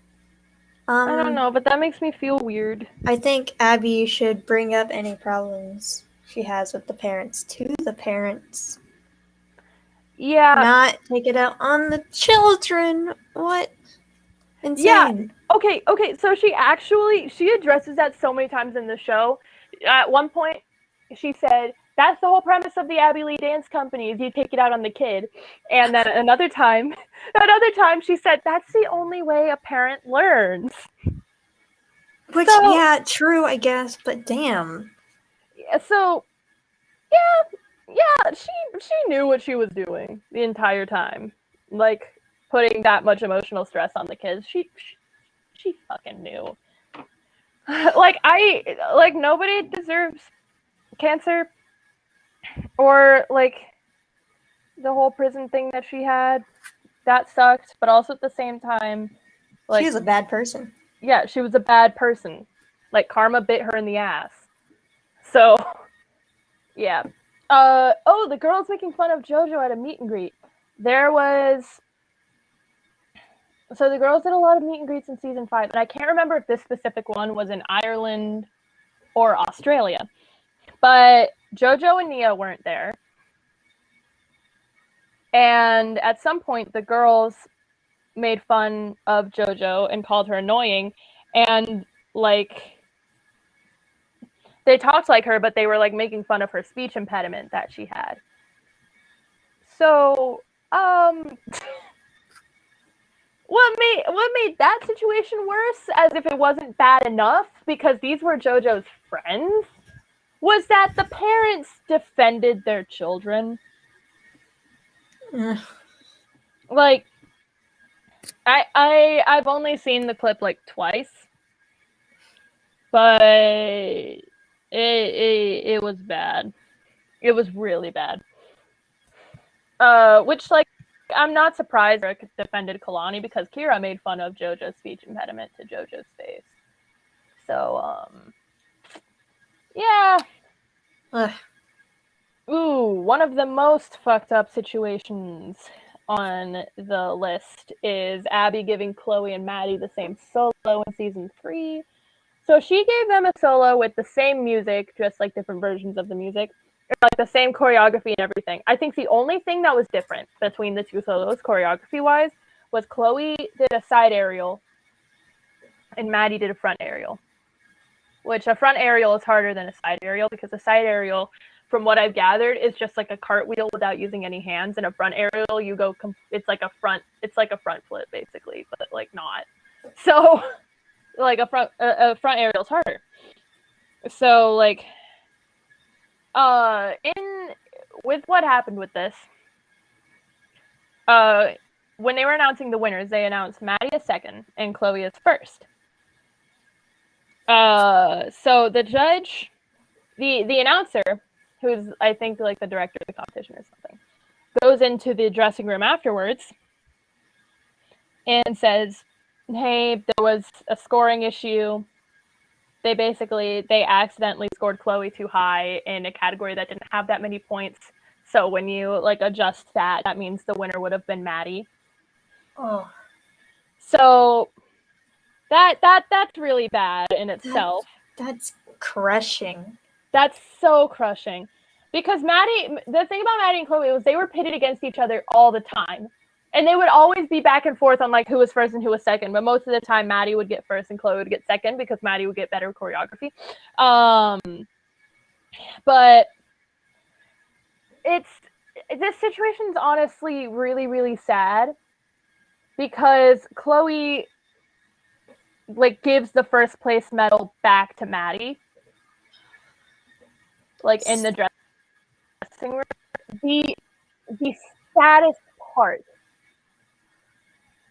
I don't know, but that makes me feel weird. I think Abby should bring up any problems she has with the parents to the parents. Yeah. Not take it out on the children. What? Insane. Yeah. Okay, so she addresses that so many times in the show. At one point, she said, that's the whole premise of the Abby Lee Dance Company, is you take it out on the kid. And then another time she said, that's the only way a parent learns. Which, yeah, true, I guess, but damn. So, yeah, she knew what she was doing the entire time. Putting that much emotional stress on the kids. She fucking knew. Nobody deserves cancer or the whole prison thing that she had. That sucked, but also at the same time, she was a bad person. Yeah, she was a bad person. Like, karma bit her in the ass. So, yeah. Oh, the girls making fun of JoJo at a meet and greet. So the girls did a lot of meet and greets in season 5, and I can't remember if this specific one was in Ireland or Australia. But JoJo and Nia weren't there. And at some point, the girls made fun of JoJo and called her annoying. And, like, they talked like her, but they were, like, making fun of her speech impediment that she had. So, what made that situation worse, as if it wasn't bad enough, because these were JoJo's friends, was that the parents defended their children. Like, I've only seen the clip like twice, but it was bad. It was really bad. Which, like, I'm not surprised Rick defended Kalani, because Kira made fun of JoJo's speech impediment to JoJo's face. So, yeah. Ugh. Ooh, one of the most fucked up situations on the list is Abby giving Chloe and Maddie the same solo in season 3. So she gave them a solo with the same music, just like different versions of the music, like the same choreography and everything. I think the only thing that was different between the two solos, choreography-wise, was Chloe did a side aerial and Maddie did a front aerial. Which a front aerial is harder than a side aerial, because a side aerial, from what I've gathered, is just like a cartwheel without using any hands. And a front aerial, it's like a front flip basically, but like not. So, like a front aerial is harder. So, like, with what happened with this, when they were announcing the winners, they announced Maddie as second and Chloe as first. So the judge, the announcer, who's I think like the director of the competition or something, goes into the dressing room afterwards and says, "Hey, there was a scoring issue. They accidentally scored Chloe too high in a category that didn't have that many points. So when you like adjust that means the winner would have been Maddie." Oh. So that's really bad in itself. That's crushing. That's so crushing. Because the thing about Maddie and Chloe was they were pitted against each other all the time. And they would always be back and forth on like who was first and who was second. But most of the time Maddie would get first and Chloe would get second, because Maddie would get better choreography. But this situation's honestly really, really sad, because Chloe like gives the first place medal back to Maddie. Like in the dressing room. The saddest part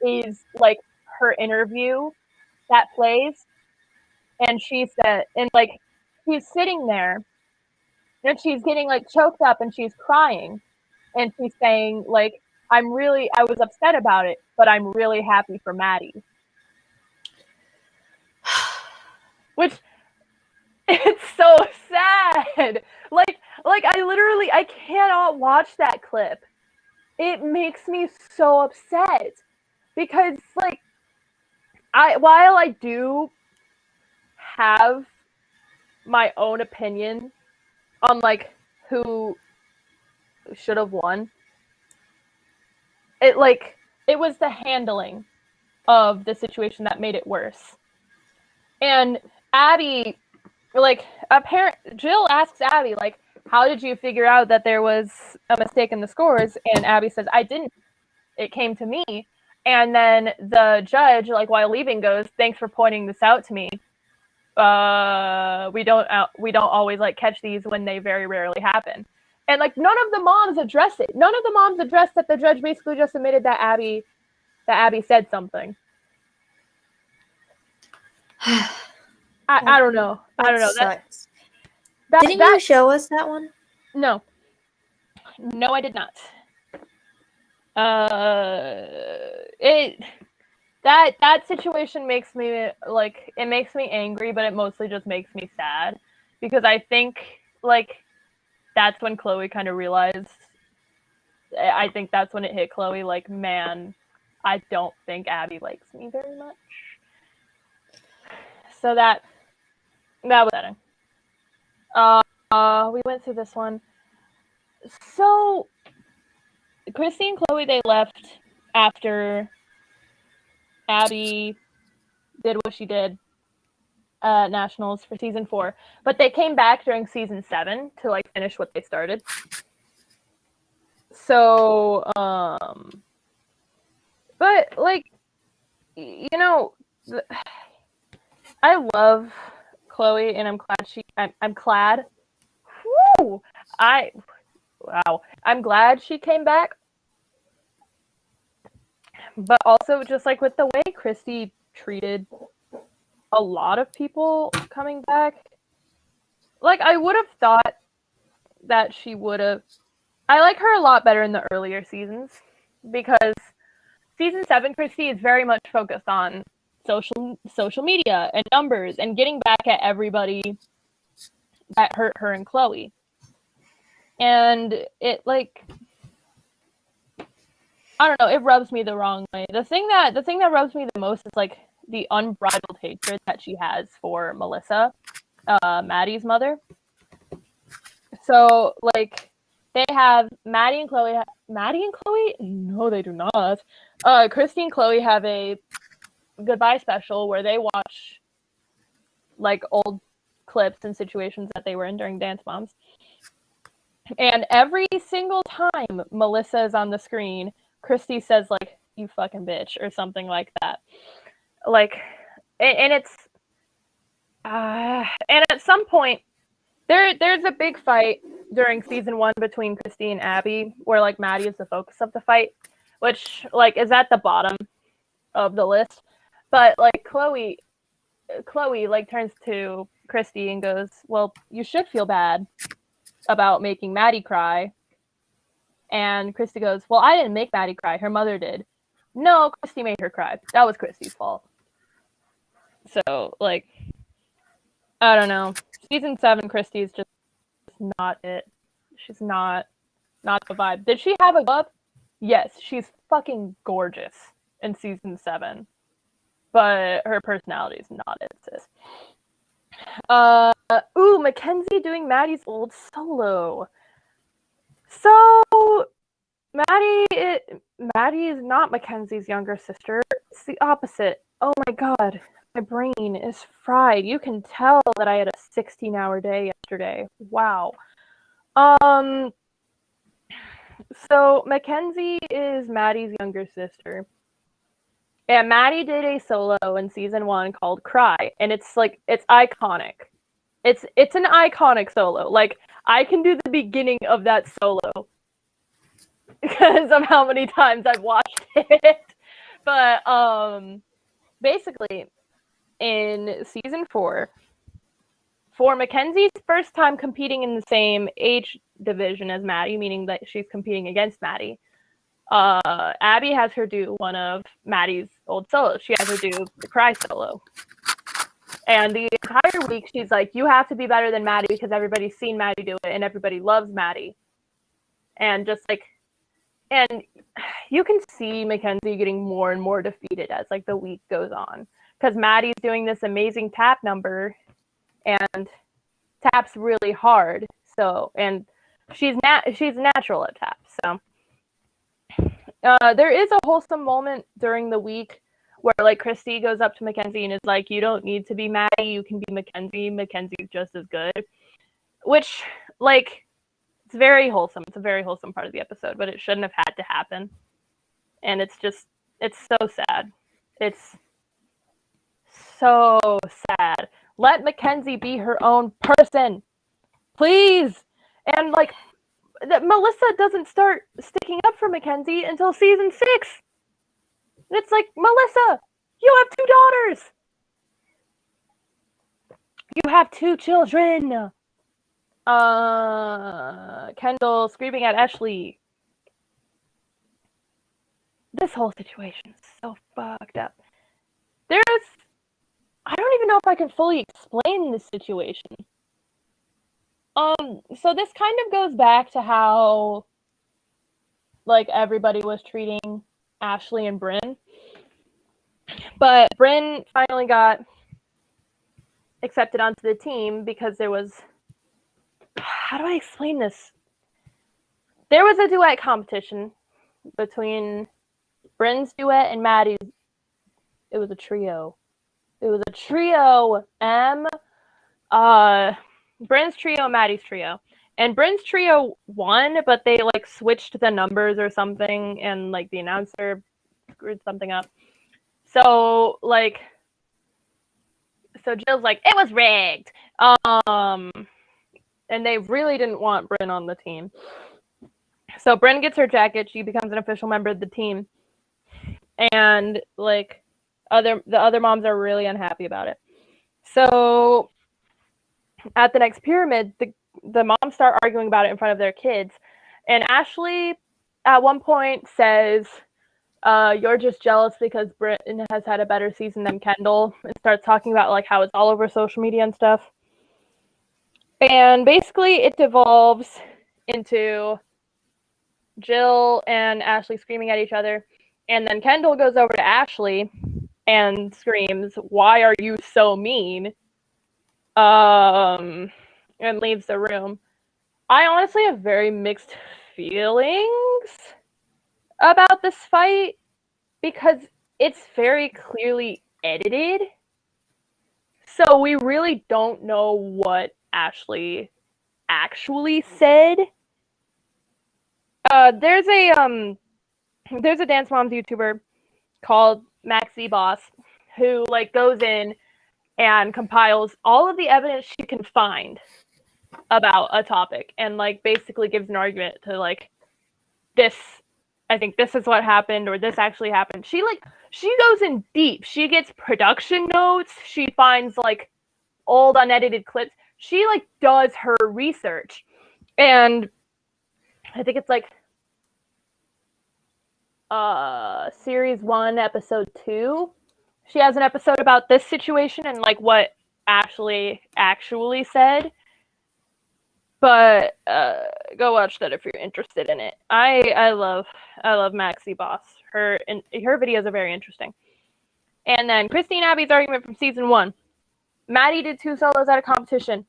is like her interview that plays, and she said, and like she's sitting there and she's getting like choked up and she's crying, and she's saying like, I was upset about it, but I'm really happy for Maddie. Which, it's so sad. Like I cannot watch that clip. It makes me so upset, because like while I do have my own opinion on like who should have won, it was the handling of the situation that made it worse. And Abby, like, Jill asks Abby, like, how did you figure out that there was a mistake in the scores? And Abby says, I didn't. It came to me. And then the judge, like, while leaving, goes, thanks for pointing this out to me. We don't always like catch these when they very rarely happen. And like none of the moms address it. None of the moms addressed that the judge basically just admitted that Abby said something. I don't know. I don't know. Sucks. Didn't you show us that one? No, I did not. that situation makes me like, it makes me angry, but it mostly just makes me sad because I think like that's when Chloe kind of realized. I think that's when it hit Chloe. Like, man, I don't think Abby likes me very much. So that was upsetting. We went through this one. So Christy and Chloe, they left after Abby did what she did at Nationals for season 4, but they came back during season 7 to like finish what they started. So, but like, you know, I love Chloe, and I'm glad I'm glad. Woo! Wow. I'm glad she came back. But also, just like with the way Christy treated a lot of people coming back, like, I would have thought that she would have. I like her a lot better in the earlier seasons because season 7 Christy is very much focused on social media and numbers and getting back at everybody that hurt her and Chloe. And it, like, I don't know, it rubs me the wrong way. The thing that rubs me the most is like the unbridled hatred that she has for Melissa, Maddie's mother. So like, they have Maddie and Chloe. No, they do not. Christy and Chloe have a goodbye special where they watch like old clips and situations that they were in during Dance Moms. And every single time Melissa is on the screen, Christy says like, "You fucking bitch," or something like that. Like, and it's and at some point there's a big fight during season 1 between Christy and Abby, where like Maddie is the focus of the fight, which like is at the bottom of the list. But like Chloe like turns to Christy and goes, "Well, you should feel bad about making Maddie cry." And Christy goes, "Well, I didn't make Maddie cry. Her mother did." No, Christy made her cry. That was Christy's fault. So like, I don't know. Season 7 Christy is just not it. She's not the vibe. Did she have a glow up? Yes, she's fucking gorgeous in season 7. But her personality is not it, sis. Mackenzie doing Maddie's old solo. So Maddie is not Mackenzie's younger sister. It's the opposite. Oh my god. My brain is fried. You can tell that I had a 16-hour day yesterday. Wow. So Mackenzie is Maddie's younger sister. And Maddie did a solo in season 1 called Cry, and it's like, it's iconic. It's an iconic solo. Like, I can do the beginning of that solo because of how many times I've watched it. But basically, in season 4, for Mackenzie's first time competing in the same age division as Maddie, meaning that she's competing against Maddie, Abby has her do one of Maddie's old solos. She has her do the Cry solo. And the entire week, she's like, "You have to be better than Maddie because everybody's seen Maddie do it and everybody loves Maddie." And just like, and you can see Mackenzie getting more and more defeated as like the week goes on, because Maddie's doing this amazing tap number and taps really hard. So, and she's natural at tap. So there is a wholesome moment during the week where like Christy goes up to Mackenzie and is like, "You don't need to be Maddie, you can be Mackenzie. Mackenzie's just as good." Which, like, it's very wholesome. It's a very wholesome part of the episode, but it shouldn't have had to happen. And it's so sad. It's so sad. Let Mackenzie be her own person, please. And like, Melissa doesn't start sticking up for Mackenzie until season 6. And it's like, Melissa, you have 2 daughters. You have 2 children. Kendall screaming at Ashley. This whole situation is so fucked up. I don't even know if I can fully explain this situation. So this kind of goes back to how, like, everybody was treating Ashley and Bryn. But Bryn finally got accepted onto the team because there was... How do I explain this? There was a duet competition between Bryn's duet and Maddie's. It was a trio. Bryn's trio, Maddie's trio. And Bryn's trio won, but they, like, switched the numbers or something, and, like, the announcer screwed something up. So Jill's like, it was rigged. And they really didn't want Bryn on the team. So Bryn gets her jacket. She becomes an official member of the team. And, like, the other moms are really unhappy about it. So at the next pyramid, the moms start arguing about it in front of their kids. And Ashley, at one point, says, you're just jealous because Bryn has had a better season than Kendall, and starts talking about, like, how it's all over social media and stuff. And basically it devolves into Jill and Ashley screaming at each other. And then Kendall goes over to Ashley and screams, "Why are you so mean?" And leaves the room. I honestly have very mixed feelings about this fight because it's very clearly edited. So we really don't know what Ashley actually said. There's a Dance Moms YouTuber called Maxi Boss who, like, goes in and compiles all of the evidence she can find about a topic and, like, basically gives an argument to, like, this, I think this is what happened, or this actually happened. She goes in deep. She gets production notes. She finds, like, old unedited clips. She, like, does her research. And I think it's, like, series 1, episode 2. She has an episode about this situation and, like, what Ashley actually said. But go watch that if you're interested in it. I love Maxi Boss. Her videos are very interesting. And then Christine Abby's argument from season 1. Maddie did 2 solos at a competition.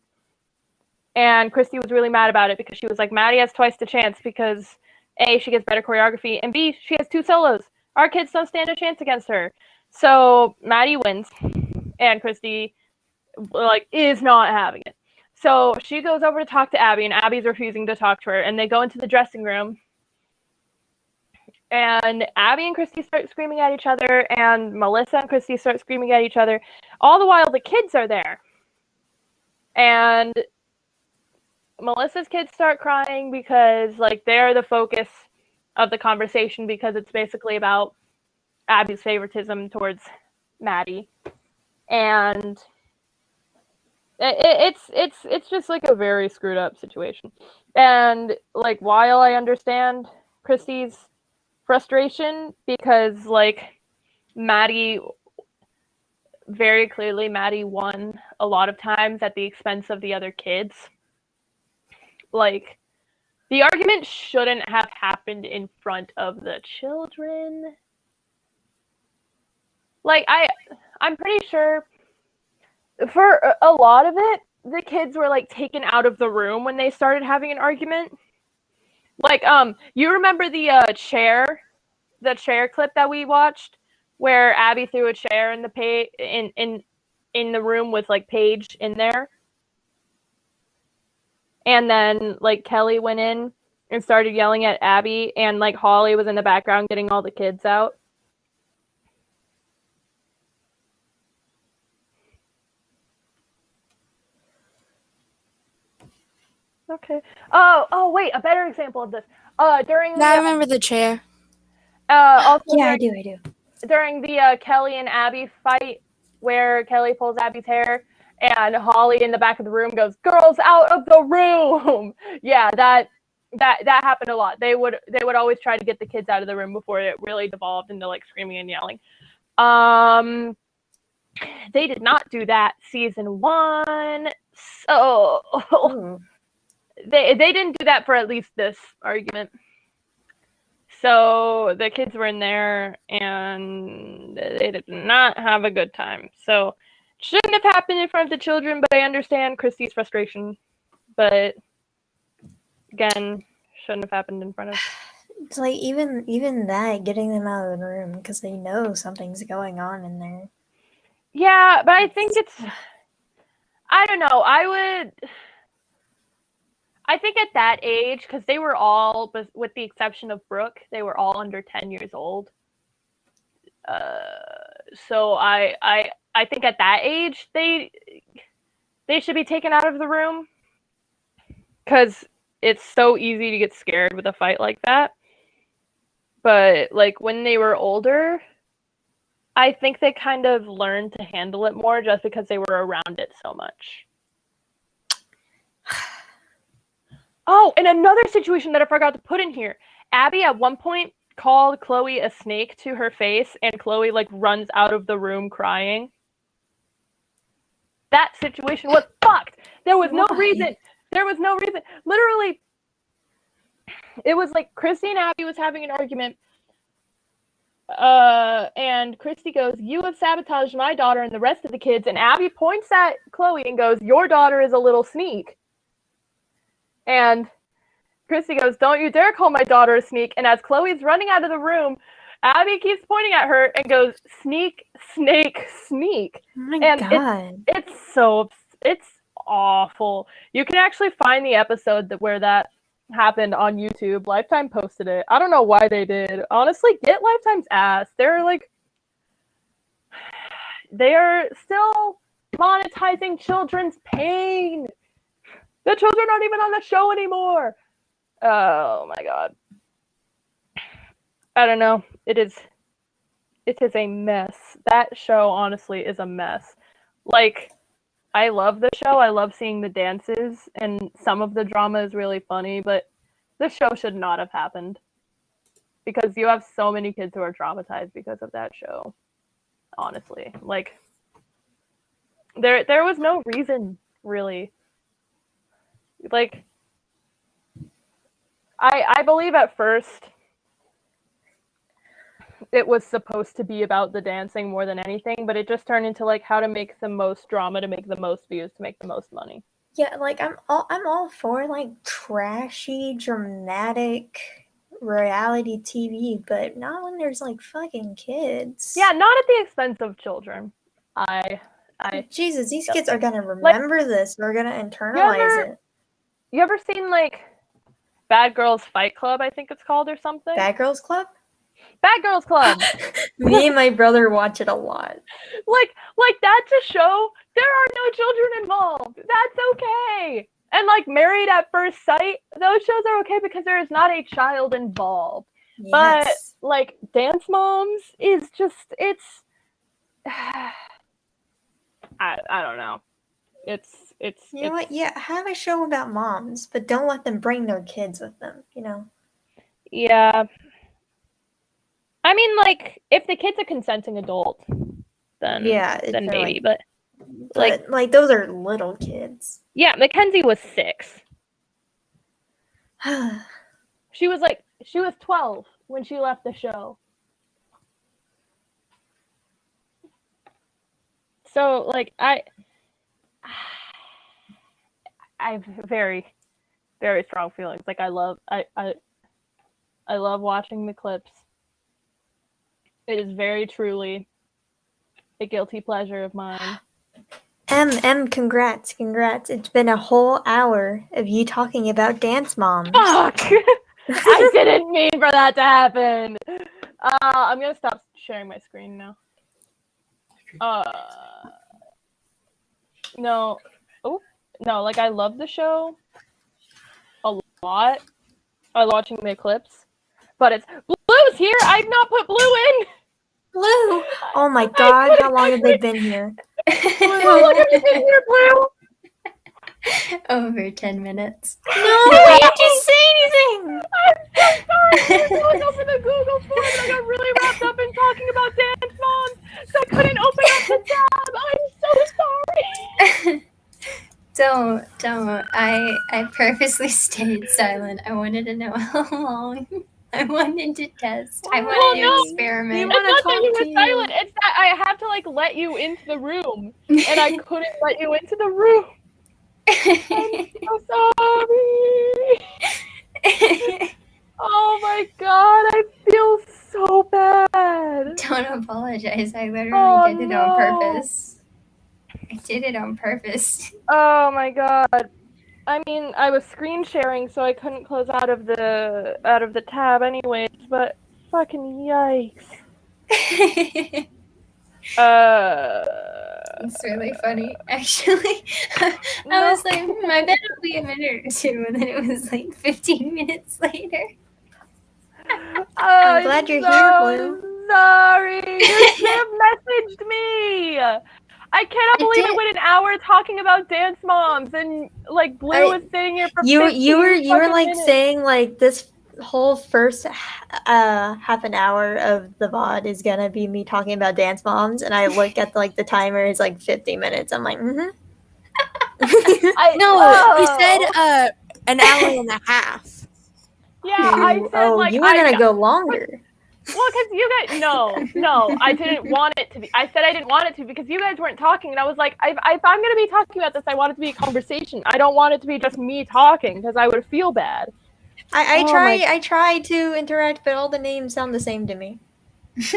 And Christy was really mad about it because she was like, Maddie has twice the chance because A, she gets better choreography, and B, she has 2 solos. Our kids don't stand a chance against her. So Maddie wins, and Christy, like, is not having it. So she goes over to talk to Abby, and Abby's refusing to talk to her, and they go into the dressing room. And Abby and Christy start screaming at each other, and Melissa and Christy start screaming at each other. All the while, the kids are there. And Melissa's kids start crying because, like, they're the focus of the conversation because it's basically about Abby's favoritism towards Maddie. And it's just, like, a very screwed up situation. And, like, while I understand Christy's frustration because, like, very clearly Maddie won a lot of times at the expense of the other kids. Like, the argument shouldn't have happened in front of the children. Like, I'm pretty sure for a lot of it, the kids were, like, taken out of the room when they started having an argument. Like, you remember the chair clip that we watched where Abby threw a chair in the in the room with, like, Paige in there? And then, like, Kelly went in and started yelling at Abby, and, like, Holly was in the background getting all the kids out. Okay. Oh, wait, a better example of this. I remember the chair. I do. During the Kelly and Abby fight, where Kelly pulls Abby's hair, and Holly in the back of the room goes, "Girls, out of the room!" Yeah, that happened a lot. They would always try to get the kids out of the room before it really devolved into, like, screaming and yelling. they did not do that season 1. So they didn't do that for at least this argument. So the kids were in there and they did not have a good time. So it shouldn't have happened in front of the children, but I understand Christy's frustration. But again, shouldn't have happened in front of. It's like even that, getting them out of the room because they know something's going on in there. Yeah, but I think it's, I don't know. I think at that age, because they were all, with the exception of Brooke, they were all under 10 years old. So I think at that age they should be taken out of the room, because it's so easy to get scared with a fight like that. But like when they were older, I think they kind of learned to handle it more just because they were around it so much. Oh, and another situation that I forgot to put in here. Abby at one point called Chloe a snake to her face, and Chloe like runs out of the room crying. That situation was fucked. There was no reason. There was no reason. Literally, it was like Christy and Abby was having an argument. And Christy goes, "You have sabotaged my daughter and the rest of the kids." And Abby points at Chloe and goes, "Your daughter is a little sneak." And Christy goes, "Don't you dare call my daughter a sneak." And as Chloe's running out of the room, Abby keeps pointing at her and goes, "Sneak, snake, sneak." Oh my and God. It's awful. You can actually find the episode where that happened on YouTube. Lifetime posted it. I don't know why they did. Honestly, get Lifetime's ass. They are still monetizing children's pain. The children aren't even on the show anymore. Oh my God. I don't know. It is a mess. That show honestly is a mess. Like, I love the show. I love seeing the dances, and some of the drama is really funny, but the show should not have happened, because you have so many kids who are traumatized because of that show. Honestly, like, there was no reason, really. Like, I believe at first it was supposed to be about the dancing more than anything, but it just turned into like how to make the most drama, to make the most views, to make the most money. Yeah, like I'm all for like trashy, dramatic reality TV, but not when there's like fucking kids. Yeah, not at the expense of children. Jesus, these kids are gonna remember this. They're gonna internalize it. You ever seen like Bad Girls Fight Club, I think it's called, or something? Bad Girls Club? Bad Girls Club. Me and my brother watch it a lot. Like that's a show. There are no children involved. That's okay. And like Married at First Sight, those shows are okay because there is not a child involved. Yes. But like Dance Moms is just, it's I don't know. It's you know what? Yeah, have a show about moms, but don't let them bring their kids with them, you know? Yeah. I mean, like, if the kid's a consenting adult, then maybe, but like those are little kids. Yeah, Mackenzie was 6. She was 12 when she left the show. So, like, I have very, very strong feelings. Like, I love watching the clips. It is very truly a guilty pleasure of mine. Congrats. It's been a whole hour of you talking about Dance Moms. Fuck! I didn't mean for that to happen. I'm gonna stop sharing my screen now. No. Oh, no, like, I love the show a lot. I love watching the clips. But it's Blue's here! I've not put Blue in! Blue! Oh my God, how long have they been here? How long have you been here, Blue? Over 10 minutes. No, what did you say? amazing! I'm so sorry. I was going over the Google form and I got really wrapped up in talking about dance moms, so I couldn't open up the tab. I'm so sorry. Don't. I purposely stayed silent. I wanted to know how long. I wanted to test. I wanted to experiment. It's not that you were silent. It's that I had to like let you into the room, and I couldn't let you into the room. I'm so sorry. Oh my god, I feel so bad. Don't apologize. I literally did it on purpose. I did it on purpose. Oh my god. I mean, I was screen sharing, so I couldn't close out of the tab anyways, but fucking yikes. It's really funny, actually. I was like, I bet it'll be a minute or two, and then it was like 15 minutes later. I'm glad you're here, Blue. Sorry, you should have messaged me. I cannot believe I went an hour talking about dance moms, and like Blue was sitting here for you were like minutes. saying like this whole first half an hour of the VOD is gonna be me talking about dance moms, and I look at like the timer, it's like 50 minutes. I'm like, you said an hour and a half. Yeah, I said like you were gonna go longer. Well, because you guys, no, I didn't want it to be. I said I didn't want it to because you guys weren't talking, and I was like, if I'm going to be talking about this, I want it to be a conversation. I don't want it to be just me talking because I would feel bad. I try to interact, but all the names sound the same to me.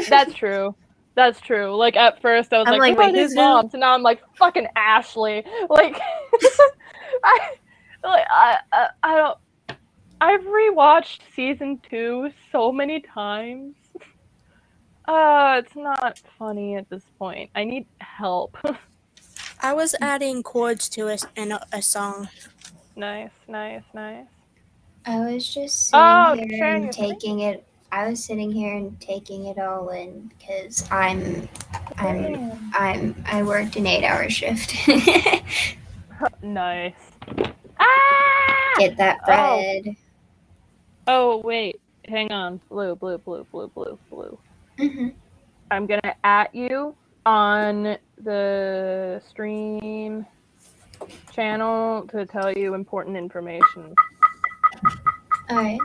That's true. That's true. Like at first, I was like, who are these moms? And now I'm like, fucking Ashley. Like, I don't. I've rewatched season 2 so many times. It's not funny at this point. I need help. I was adding chords to a song. Nice. I was just sitting here and taking it. I was sitting here and taking it all in because I worked an 8-hour shift. Nice. Get that bread. Oh wait, hang on. Blue. Mm-hmm. I'm gonna at you on the stream channel to tell you important information. Alright.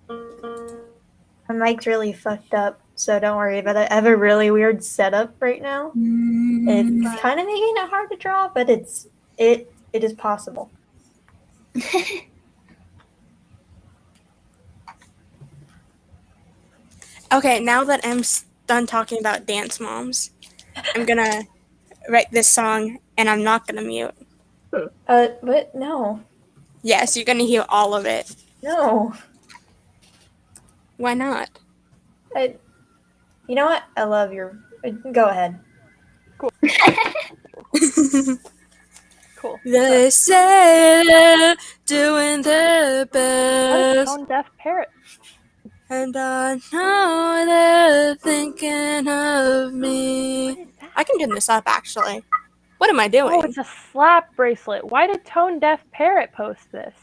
My mic's really fucked up, so don't worry about it. I have a really weird setup right now. It's kind of making it hard to draw, but it is possible. Okay, now that I'm done talking about dance moms, I'm gonna write this song, and I'm not gonna mute. But no. Yes, you're gonna hear all of it. No. Why not? You know what? I love your... Go ahead. Cool. Cool. They say they're doing their best. Tone deaf parrot. And I know they're thinking of me. I can turn this up, actually. What am I doing? Oh, it's a slap bracelet. Why did Tone Deaf Parrot post this?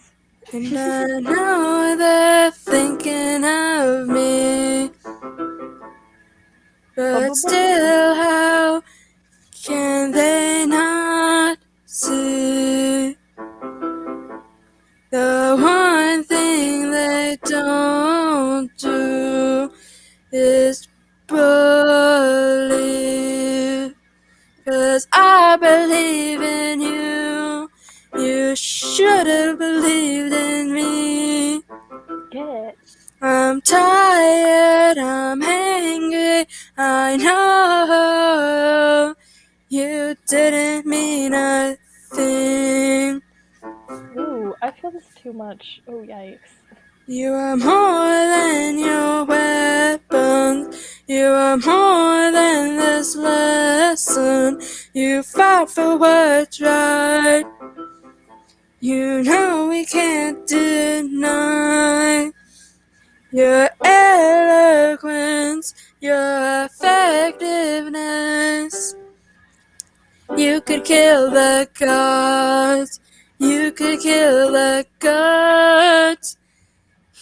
And I know they're thinking of me. But still, how can they not see the one thing they don't do is believe? 'Cause I believe in you. You should have believed in me. Get it. I'm tired, I'm angry, I know you didn't mean a thing. Ooh, I feel this too much. Oh, yikes. You are more than your weapons. You are more than this lesson. You fought for what's right. You know we can't deny your eloquence, your effectiveness. You could kill the gods. You could kill the gods.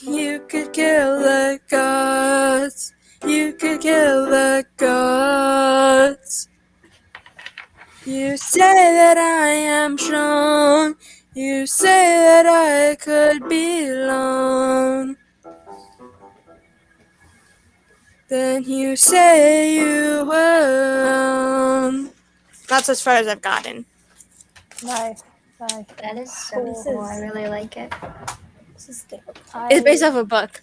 You could kill the gods. You could kill the gods. You say that I am strong. You say that I could belong. Then you say you were. That's as far as I've gotten. Nice. That is so Cool. cool. I really like it. This is difficult. It's based off a book.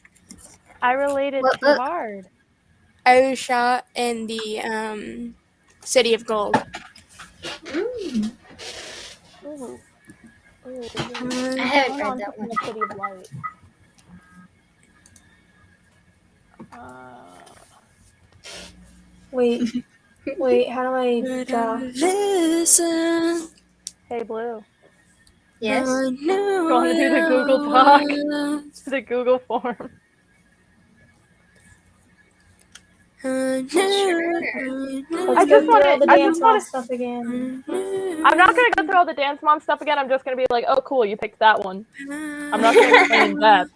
I related What too book? hard. I was shot in the City of Gold. Mm. Ooh. I haven't read that one. The City of Light. Wait, how do I draw? Listen. Hey, Blue. Yes? You want to do the Google Doc? The Google form. Let's I go just through all the I Dance just Mom wanna- stuff again. I'm not going to go through all the Dance Mom stuff again. I'm just going to be like, oh, cool, you picked that one. I'm not going to explain in depth.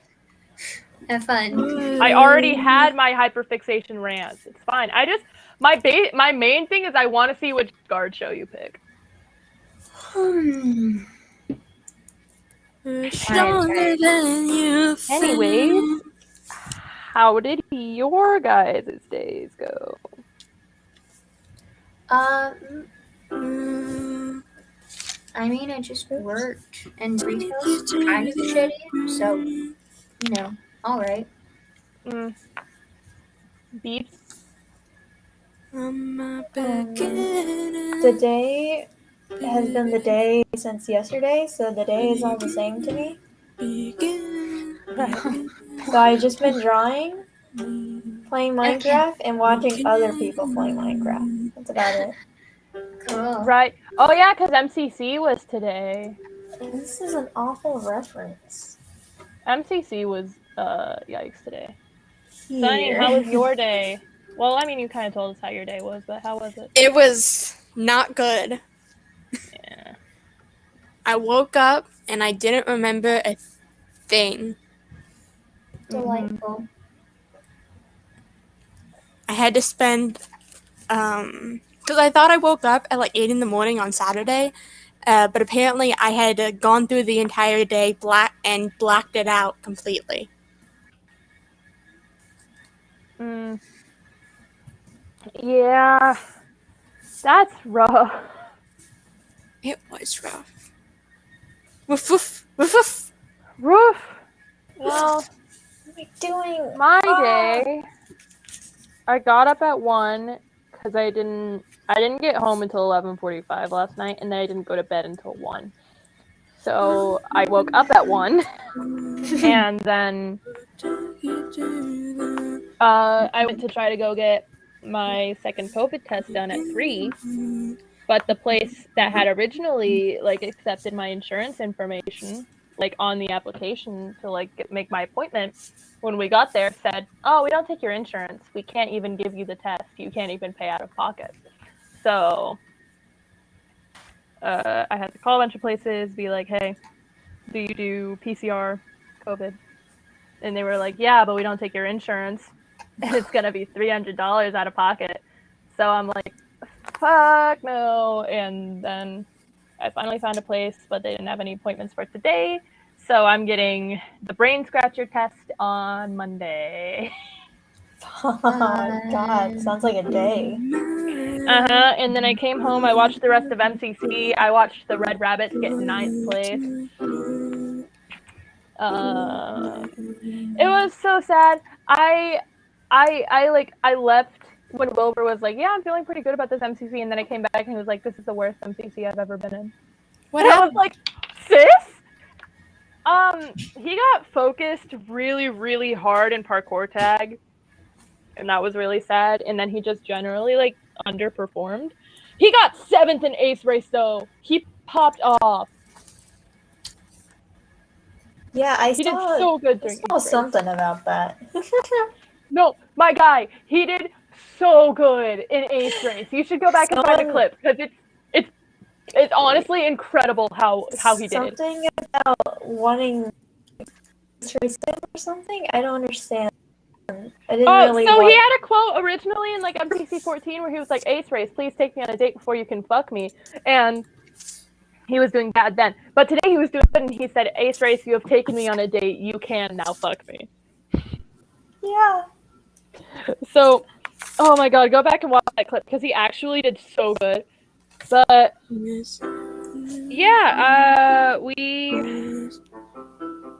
Have fun. I already had my hyperfixation rants. It's fine. My main thing is I want to see which guard show you pick. Stronger than you think. Anyways, how did your guys' days go? I mean, I just worked, and retail's kind of shitty, so, you know, alright. Beeps? The day has been the day since yesterday, so the day is all the same to me. So I just been drawing, playing Minecraft, and watching other people play Minecraft. That's about it. Cool. Right. Oh, yeah, because MCC was today. And this is an awful reference. MCC was, yikes, today. Sunny, how was your day? Well, I mean, you kind of told us how your day was, but how was it? It was not good. Yeah. I woke up and I didn't remember a thing. Delightful. I had to spend, because I thought I woke up at like 8 in the morning on Saturday, but apparently I had gone through the entire day blacked it out completely. Yeah, that's rough. It was rough. Woof woof woof woof. Rough. Well, What am I doing? my day, I got up at 1 because I didn't get home until 11:45 last night, and then I didn't go to bed until 1. So I woke up at 1, and then I went to try to go get my second COVID test done at 3, but the place that had originally accepted my insurance information on the application to make my appointment, when we got there, said, oh, we don't take your insurance, we can't even give you the test, you can't even pay out of pocket. So I had to call a bunch of places, be like, hey, do you do PCR COVID? And they were like, yeah, but we don't take your insurance, and it's gonna be $300 out of pocket. So I'm like, fuck no. And then I finally found a place, but they didn't have any appointments for today. So I'm getting the brain scratcher test on Monday. Oh, God, sounds like a day. And then I came home, I watched the rest of MCC, I watched the Red Rabbits get 9th place. It was so sad. I left when Wilbur was like, yeah, I'm feeling pretty good about this MCC, and then I came back and he was like, this is the worst MCC I've ever been in. What and happened? I was like, sis? He got focused really, really hard in parkour tag, and that was really sad, and then he just generally underperformed. He got 7th in Ace Race though. He popped off. Yeah, I He saw, did so good during I saw Ace Race. something about that. No, my guy, he did so good in Ace Race. You should go back and find the clip, because it's honestly incredible how he did it. Something about wanting racing or something? I don't understand. I didn't really so want... he had a quote originally in like MCC 14 where he was like, "Ace Race, please take me on a date before you can fuck me." And he was doing bad then. But today he was doing good and he said, "Ace Race, you have taken me on a date. You can now fuck me." Yeah. So, oh my god, go back and watch that clip because he actually did so good. But yeah,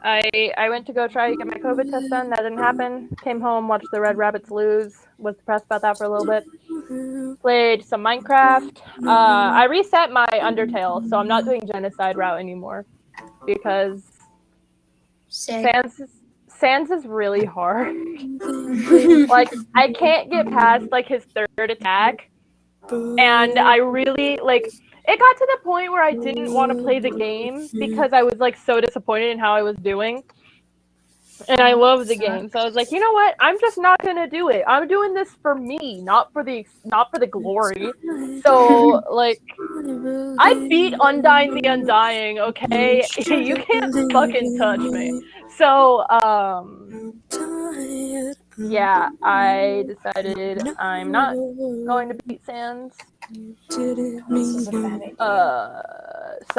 I went to go try to get my COVID test done. That didn't happen. Came home, watched the Red Rabbits lose. Was depressed about that for a little bit. Played some Minecraft. I reset my Undertale, so I'm not doing Genocide route anymore because Sans is really hard. Like, I can't get past like his third attack, and I really like. It got to the point where I didn't want to play the game because I was like so disappointed in how I was doing. And I love the game, so I was like, you know what? I'm just not gonna do it. I'm doing this for me, not for the glory. So like, I beat Undying the Undying. Okay, you can't fucking touch me. So yeah, I decided I'm not going to beat Sans.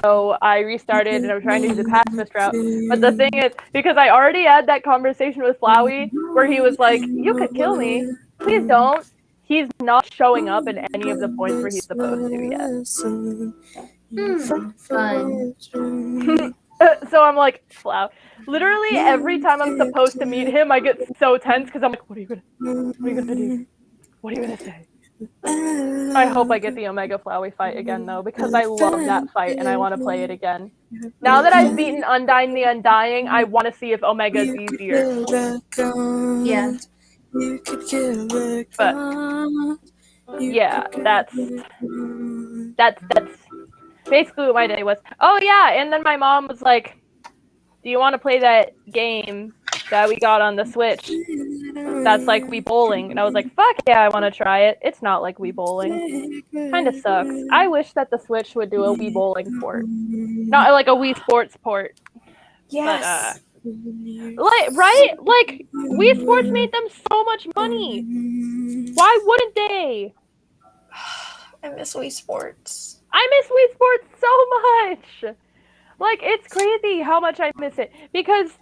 So I restarted and I was trying to do the pacifist route. But the thing is, because I already had that conversation with Flowey where he was like, "You could kill me. Please don't." He's not showing up in any of the points where he's supposed to yet. Fun. So I'm like, Flow. Literally every time I'm supposed to meet him, I get so tense because I'm like, what are you gonna do? What are you gonna say? I hope I get the Omega Flowey fight again though, because I love that fight and I want to play it again. Now that I've beaten Undying the Undying, I want to see if Omega's easier. Yeah. But yeah, that's basically what my day was. Oh yeah, and then my mom was like, "Do you want to play that game that we got on the Switch? That's like Wii Bowling." And I was like, "Fuck yeah, I want to try it. It's not like Wii Bowling. Kind of sucks. I wish that the Switch would do a Wii Bowling port, not like a Wii Sports port." Yes. But, right? Like, Wii Sports made them so much money. Why wouldn't they? I miss Wii Sports. I miss Wii Sports so much. Like, it's crazy how much I miss it. Because,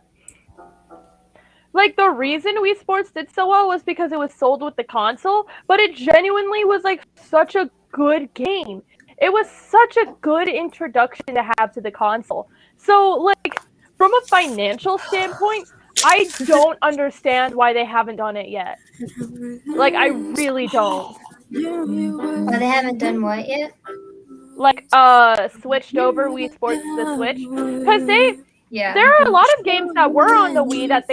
like, the reason Wii Sports did so well was because it was sold with the console, but it genuinely was, like, such a good game. It was such a good introduction to have to the console. So, like, from a financial standpoint, I don't understand why they haven't done it yet. Like, I really don't. Oh, they haven't done what yet? Like, switched over Wii Sports to the Switch. Because there are a lot of games that were on the Wii that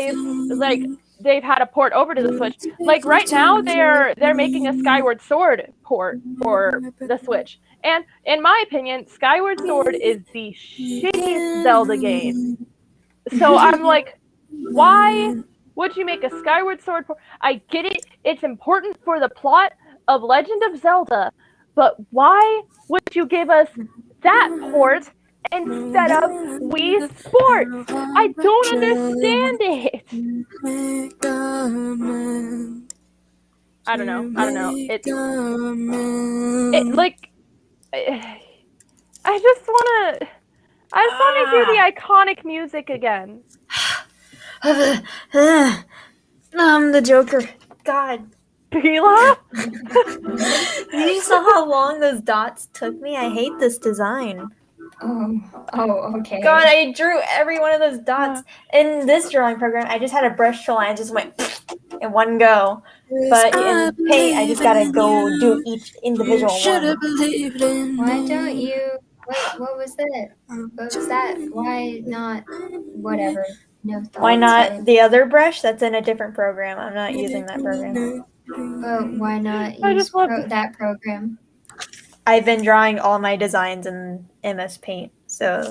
they've had a port over to the Switch. Like, right now, they're making a Skyward Sword port for the Switch. And, in my opinion, Skyward Sword is the shittiest Zelda game. So I'm like, why would you make a Skyward Sword port? I get it. It's important for the plot of Legend of Zelda. But why would you give us that port instead of Wii Sports? I don't understand it. I don't know. I just want to hear the iconic music again. I'm the Joker. God. Pila? You saw how long those dots took me? I hate this design. Oh, okay. God, I drew every one of those dots. In this drawing program, I just had a brush tool and I just went in one go. But in Paint, I just gotta go do each individual one. Why don't you... What was that? What was that? Why not... Whatever. No thoughts. Why not the other brush? That's in a different program. I'm not using that program. But why not use that program? I've been drawing all my designs in MS Paint, so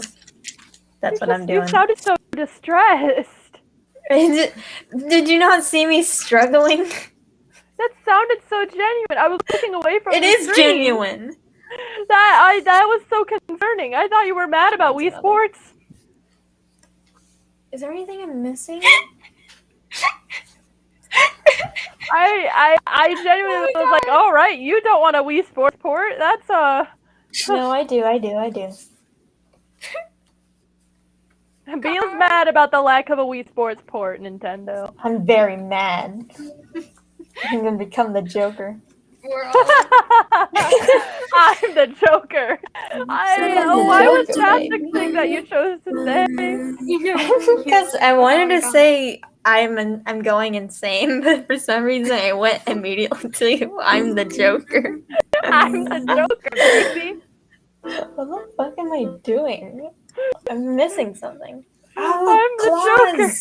that's what I'm doing. You sounded so distressed. Did you not see me struggling? That sounded so genuine. I was looking away from it. It is genuine. That was so concerning. I thought you were mad about Wii Sports. Is there anything I'm missing? I genuinely was like, all right, you don't want a Wii Sports port? That's No, I do. Beal's mad about the lack of a Wii Sports port, Nintendo. I'm very mad. I'm gonna become the Joker. We're all I'm the Joker. Why was that the thing that you chose to say? Because I wanted to say I'm going insane, but for some reason I went immediately to I'm the Joker. I'm the Joker, baby. What the fuck am I doing? I'm missing something. I'm the Joker.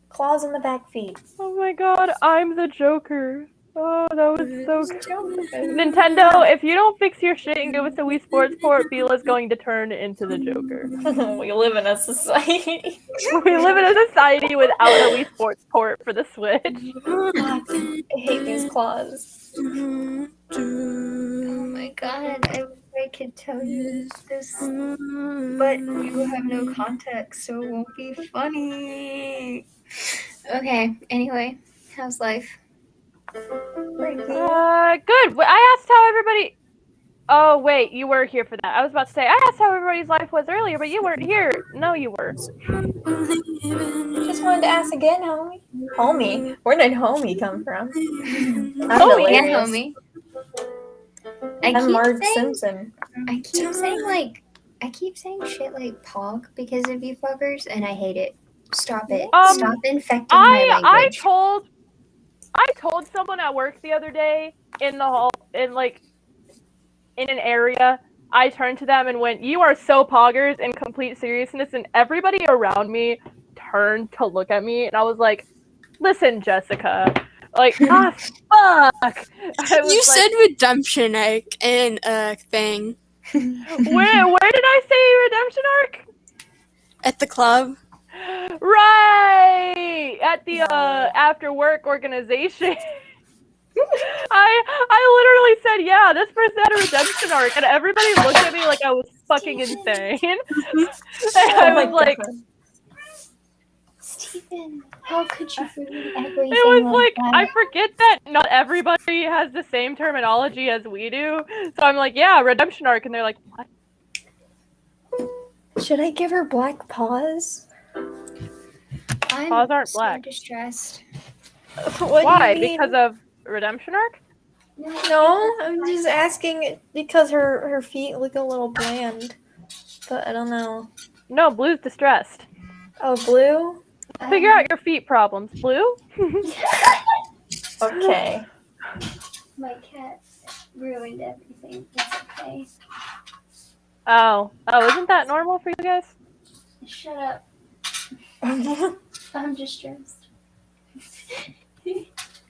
Claws on the back feet. Oh my god, I'm the Joker. Oh, that was so good. Nintendo, if you don't fix your shit and give us a Wii Sports port, Beela's going to turn into the Joker. We live in a society. We live in a society without a Wii Sports port for the Switch. I hate these claws. Oh my god, I wish I could tell you this, but you have no context, so it won't be funny. Okay, anyway, how's life? Good. I asked how everybody... Oh, wait, you were here for that. I was about to say, I asked how everybody's life was earlier, but you weren't here. No, you were. Just wanted to ask again, homie. Homie? Where did homie come from? Homie, Yeah, homie. I'm Marge Simpson. I keep saying shit like pog because of you fuckers, and I hate it. Stop it. Stop infecting my language. I told someone at work the other day in the hall, in an area, I turned to them and went, "You are so poggers," in complete seriousness, and everybody around me turned to look at me, and I was like, "Listen, Jessica, fuck." You said redemption arc and thing. Where did I say redemption arc? At the club. Right! At the after work organization. I literally said, yeah, this person had a redemption arc, and everybody looked at me like I was fucking insane. I was like, Stephen, how could you ruin everything? it was like that? I forget that not everybody has the same terminology as we do. So I'm like, yeah, redemption arc, and they're like, what? Should I give her black paws? I'm Paws aren't so black. distressed. Why? Because of redemption arc? No, I'm just asking because her feet look a little bland. But I don't know. No, Blue's distressed. Oh, Blue? Figure out your feet problems, Blue. Okay. My cat ruined everything. It's okay. Oh, isn't that normal for you guys? Shut up. I'm distressed.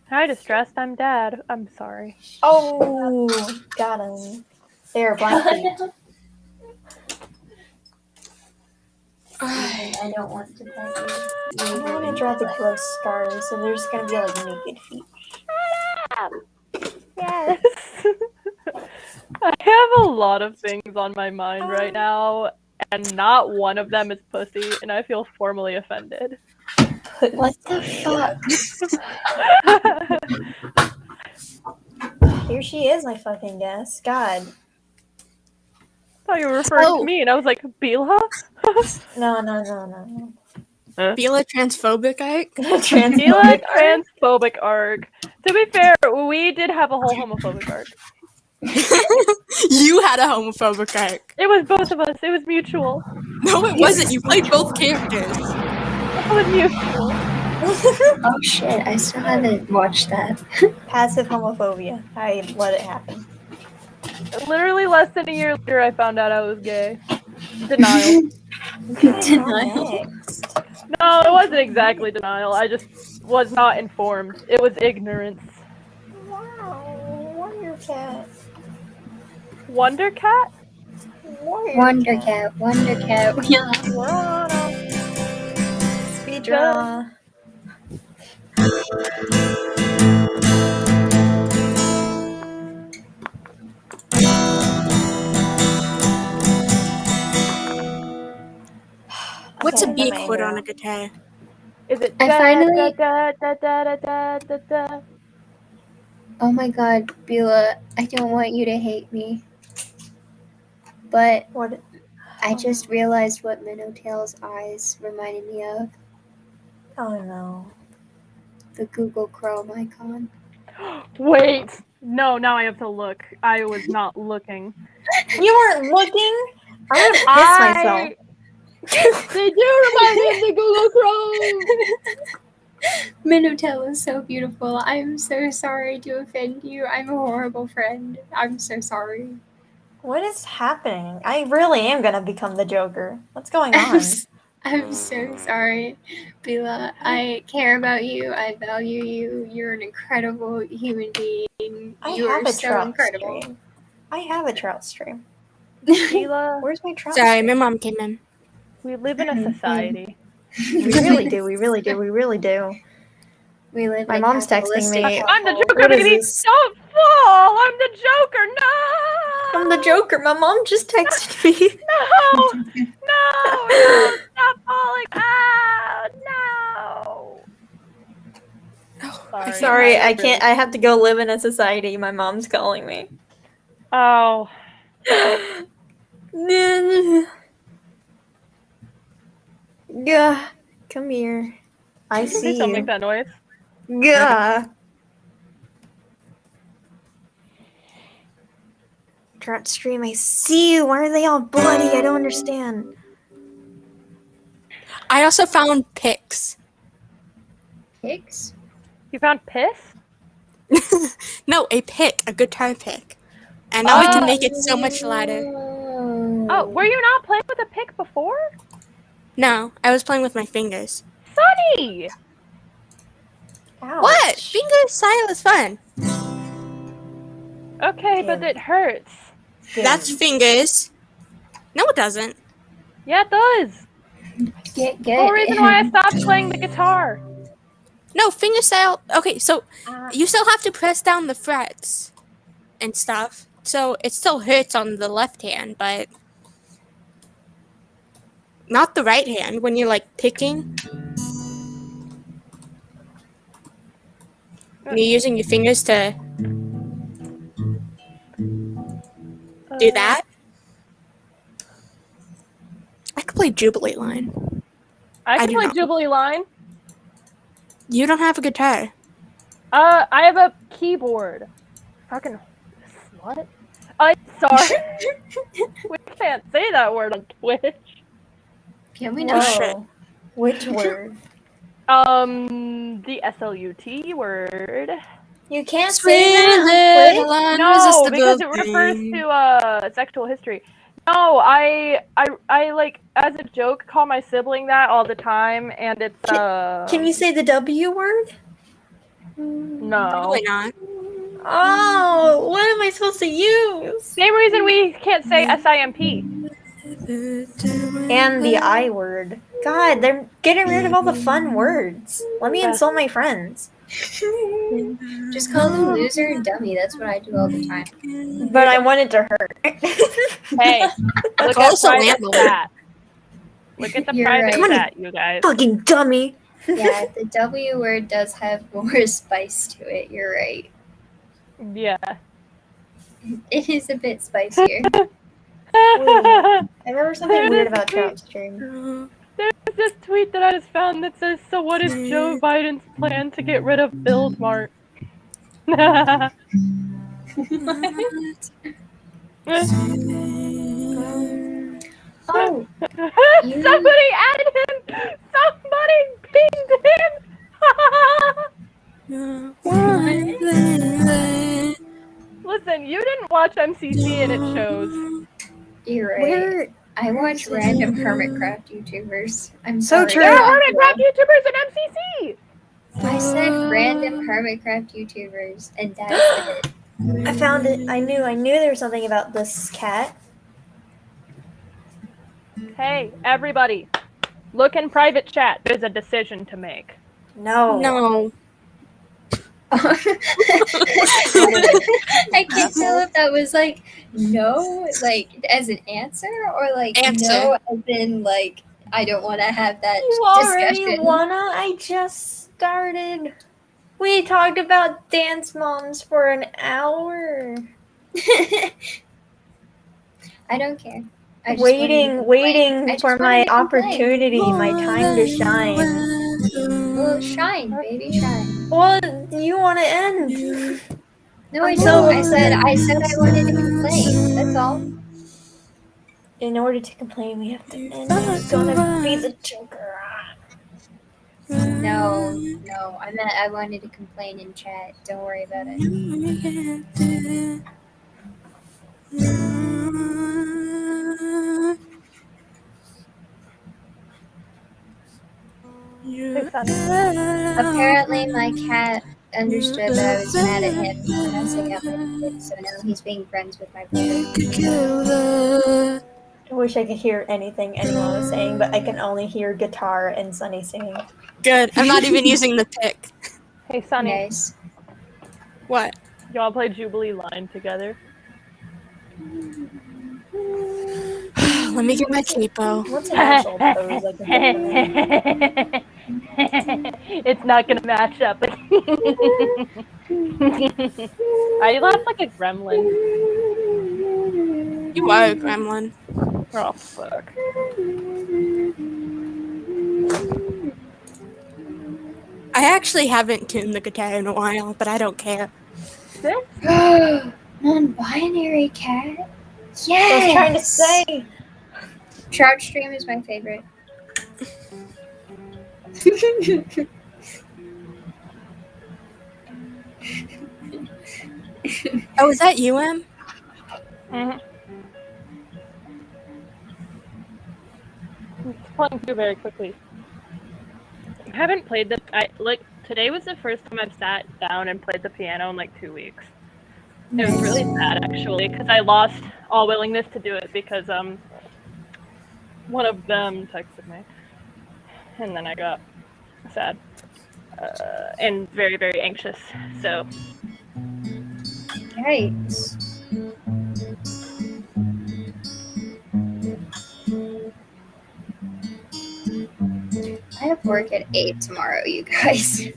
Hi, distressed. I'm Dad. I'm sorry. Oh, got him. There, black feet. I don't want to pet you. I don't want to draw the gross scars, so there's gonna be like naked feet. Yes. I have a lot of things on my mind right now, and not one of them is pussy, and I feel formally offended. What the fuck? Here she is, I fucking guess. God. I thought you were referring to me, and I was like, Bila? No. Bila transphobic arc? Bila transphobic arc. To be fair, we did have a whole homophobic arc. You had a homophobic arc. It was both of us. It was mutual. No, it wasn't. You played both characters. It was mutual. Oh shit, I still haven't watched that. Passive homophobia. I let it happen. Literally less than a year later, I found out I was gay. Denial. Denial. No, it wasn't exactly denial. I just was not informed. It was ignorance. Wow, Warrior Cat. Wonder Cat? Wonder Cat. Yeah. Speed draw. What's a can't B find my chord on intro. a guitar? Is it I finally- da da da da da da da? Oh my god, Beulah, I don't want you to hate me. But What? I just realized what Minnowtail's eyes reminded me of. Oh no. The Google Chrome icon. Wait. No, now I have to look. I was not looking. You weren't looking? I'm gonna piss myself. They do remind me of the Google Chrome. Minnowtail is so beautiful. I'm so sorry to offend you. I'm a horrible friend. I'm so sorry. What is happening? I really am gonna become the Joker. What's going on? I'm so sorry, Beulah. I care about you. I value you. You're an incredible human being. I You have are a so trout incredible. stream. I have a trout stream. Sheila, Where's my trout Sorry, my stream? mom came in. we live in a society. We really do. We really do. We really do. We live My in a mom's texting capitalistic me. I'm the household. Joker, What is Miggity! this? Don't fall! I'm the Joker! No! I'm the Joker. My mom just texted me. No! No! Stop falling! Ah! No! Sorry. Sorry, I can't. I have to go live in a society. My mom's calling me. Oh. Gah, come here. I see Please don't you. make that noise. Gah. Trout stream, I see you. Why are they all bloody? I don't understand. I also found pics. Pigs? You found piss? No, a pick, a guitar pick. And now I can make it so much lighter. Oh, were you not playing with a pick before? No, I was playing with my fingers. Sunny! Ouch. What? Finger style is fun. Okay, but Damn. it hurts. Damn. That's fingers. No, it doesn't. Yeah, it does. Get The whole reason why I stopped playing the guitar. No, finger style. Okay, so you still have to press down the frets and stuff. So it still hurts on the left hand, but not the right hand when you're like picking. And you're using your fingers to do that. I could play Jubilee Line. I I can do play not. Jubilee Line. You don't have a guitar. I have a keyboard. Fucking slut. Sorry. We can't say that word on Twitch. Can we Whoa. not? shit. Which word? The SLUT word. You can't Sweet say that on little Twitch? No, because it irresistible refers thing. to sexual history. No, I like as a joke call my sibling that all the time, and it's Can you say the W word? no. Probably not. Oh, what am I supposed to use? Same reason we can't say SIMP. And the I word. God, they're getting rid of all the fun words. Let me insult my friends. Just call them loser and dummy. That's what I do all the time. But I want it to hurt. Hey, look at also private animal. chat. Look at the You're private right. chat, you guys. Fucking dummy. Yeah, the W word does have more spice to it. You're right. Yeah. It is a bit spicier. I remember something There's weird this about tweet- Trout Stream. There's this tweet that I just found that says, "So what is Joe Biden's plan to get rid of Bill Mart?" Oh, Somebody added him. Somebody pinged him. Listen, you didn't watch MCC and it shows. you're right. Where? I watch random hermitcraft YouTubers. I'm So sorry. true. There Yeah. are Hermitcraft YouTubers in MCC. I said random hermitcraft YouTubers, and that's it. I found it. I knew there was something about this cat. Hey, everybody, look in private chat. There's a decision to make. No. No. I can't tell if that was like no, like as an answer, or like Answer. no as in like I don't want to have that You already discussion. wanna? I just started. We talked about dance moms for an hour. I don't care. I just Waiting for my opportunity, my time to shine. Well, shine, baby, shine. Well, you want to end? No, I don't. I said I wanted to complain. That's all. In order to complain, we have to end. It's gonna be the Joker. No. I meant I wanted to complain in chat. Don't worry about it. Apparently, my cat understood that I was mad at him messing up my music, so now he's being friends with my brother. I wish I could hear anything anyone was saying, but I can only hear guitar and Sunny singing. Good. I'm not even using the pick. Hey, Sunny. Nice. What? Y'all play Jubilee Line together? Let me get my capo. What's an actual pose I can think of? It's not gonna match up. I laughed like a gremlin. You are a gremlin. Oh fuck. I actually haven't tuned the guitar in a while, but I don't care. Non-binary cat. Yes. I was trying to say. Trout Stream is my favorite. Oh, is that you, Em? Mm-hmm. It's playing through very quickly. I haven't played this. Today was the first time I've sat down and played the piano in like 2 weeks. It was really sad actually, because I lost all willingness to do it because one of them texted me, and then I got sad and very, very anxious. So. Yikes. I have work at 8 tomorrow, you guys.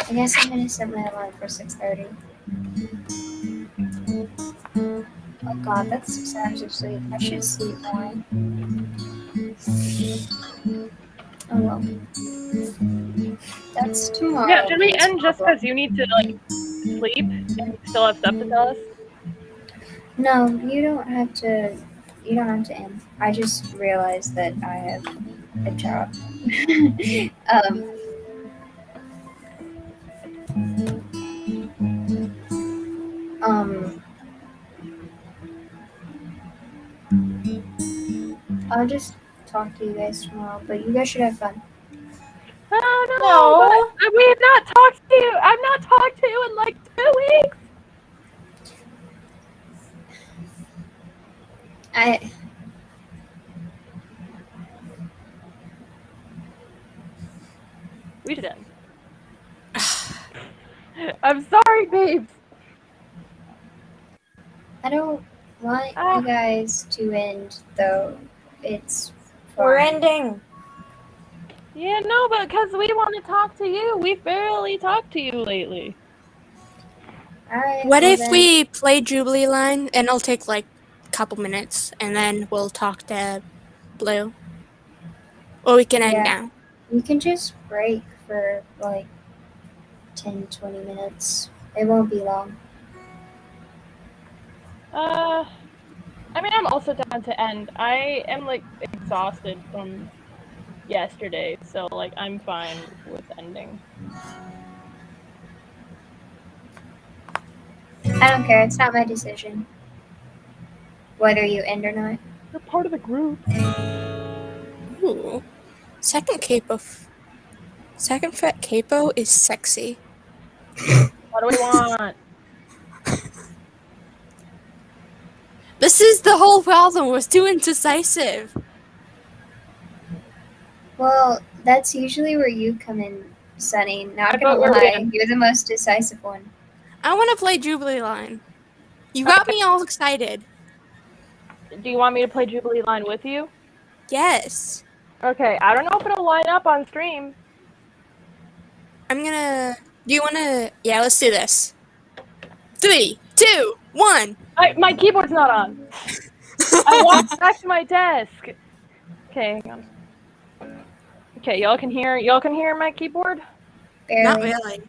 I guess I'm gonna set my alarm for 6:30. Oh god, that's 6 hours of sleep. I should sleep more. Oh well. That's tomorrow. Yeah, should we end just because you need to like sleep and you still have stuff to tell us? No, you don't have to. You don't have to end. I just realized that I have a job. I'll just talk to you guys tomorrow, but you guys should have fun. Oh no! But we have not talked to you. I've not talked to you in like 2 weeks. We should end. I'm sorry, babes. I don't want you guys to end, though. It's fine. We're ending. Yeah, no, but because we want to talk to you. We've barely talked to you lately. Alright. What if we play Jubilee Line and it'll take like a couple minutes and then we'll talk to Blue? Or we can end now. You can just break for like 10-20 minutes. It won't be long. I mean, I'm also down to end. I am like exhausted from yesterday, so like I'm fine with ending. I don't care. It's not my decision whether you end or not. You're part of the group. Ooh. Second fret capo is sexy. What do we want? This is the whole problem. Was too indecisive. Well, that's usually where you come in, Sunny. Not gonna lie, you're the most decisive one. I want to play Jubilee Line. You got me all excited. Do you want me to play Jubilee Line with you? Yes. Okay, I don't know if it'll line up on stream. I'm gonna. Do you want to? Yeah, let's do this. 3, 2, 1. My keyboard's not on. I walked back to my desk. Okay, hang on. Okay, y'all can hear my keyboard? Barely. Not really.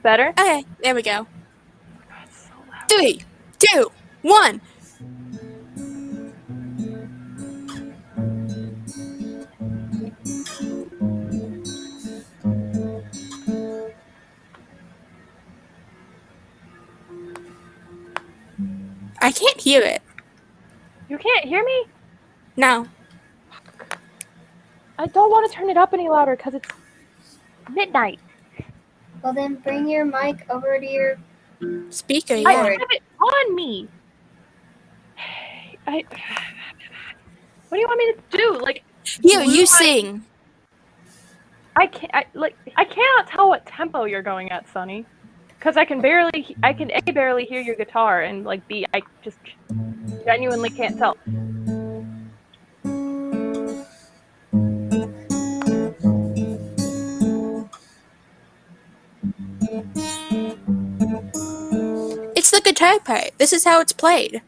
Better? Okay, there we go. God, it's so loud. 3, 2, 1. I can't hear it. You can't hear me? No. I don't want to turn it up any louder because it's midnight. Well, then bring your mic over to your. Speaker, I yeah. have it on me. What do you want me to do? Like, Here, you sing. I cannot tell what tempo you're going at, Sonny, because I can barely hear your guitar, and like B, I just genuinely can't tell. It's the guitar part. This is how it's played.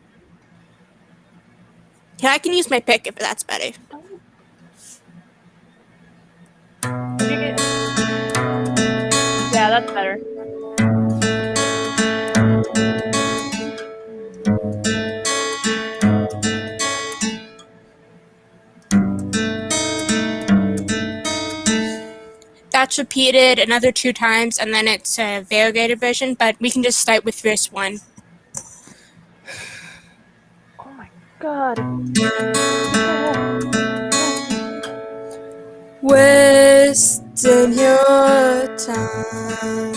Yeah, I can use my pick if that's better. Yeah, that's better. That's repeated another 2 times, and then it's a variegated version, but we can just start with verse 1. Oh my god. Wasting your time.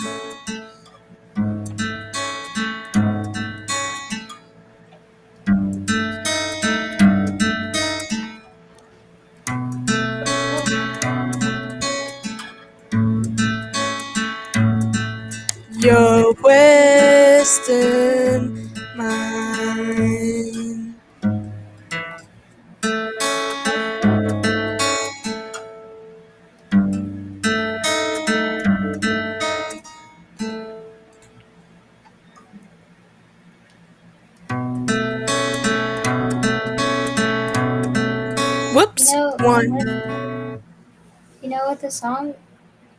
You're wasting mine. Whoops, You know, 1. You know what the song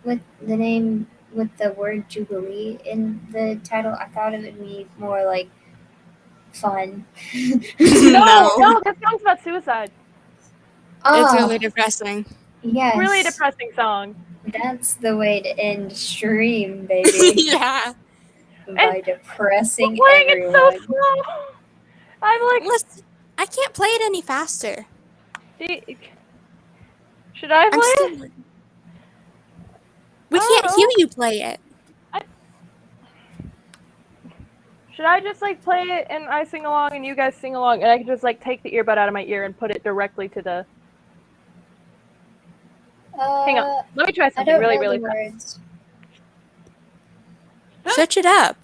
with the name with the word Jubilee in the title? I thought it would be more like fun. No, that song's about suicide. It's Oh, really depressing. yes. Really depressing song. That's the way to end stream, baby. Yeah. By depressing Playing it so everyone. slow. I'm like, Listen, I can't play it any faster. should I I'm play still. it? We I can't don't hear know. you play it. Should I just like play it and I sing along and you guys sing along and I can just like take the earbud out of my ear and put it directly to the. Hang on, let me try I something don't really, know really the fast. words. Search it up.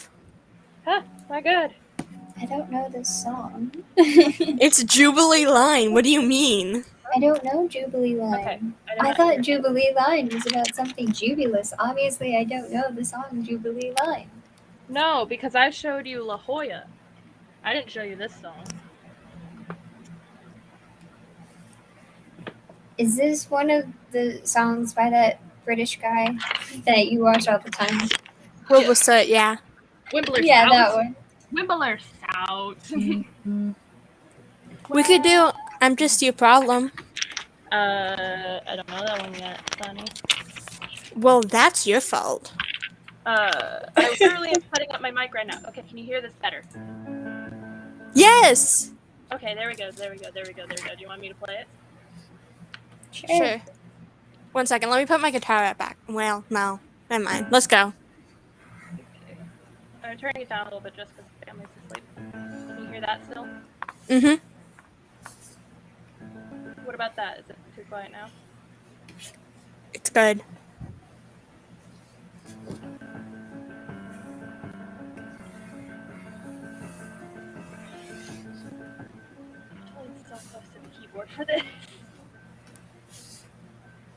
Huh, not good. I don't know this song. It's Jubilee Line. What do you mean? I don't know Jubilee Line. Okay. I thought Jubilee Line was about something jubilous. Obviously, I don't know the song Jubilee Line. No, because I showed you La Jolla. I didn't show you this song. Is this one of the songs by that British guy that you watch all the time? What was that? Yeah. Wimbler Yeah, South. that one. Wimbler South. We could do I'm Just Your Problem. I don't know that one yet, Sonny. Well, that's your fault. I literally am setting up my mic right now. Okay, can you hear this better? Yes! Okay, there we go. Do you want me to play it? Sure. 1 second, let me put my guitar back. Well, no. Never mind. Let's go. I'm turning it down a little bit just because the family's asleep. Can you hear that still? Mm-hmm. What about that? Is it too quiet now? It's good. keyboard for this.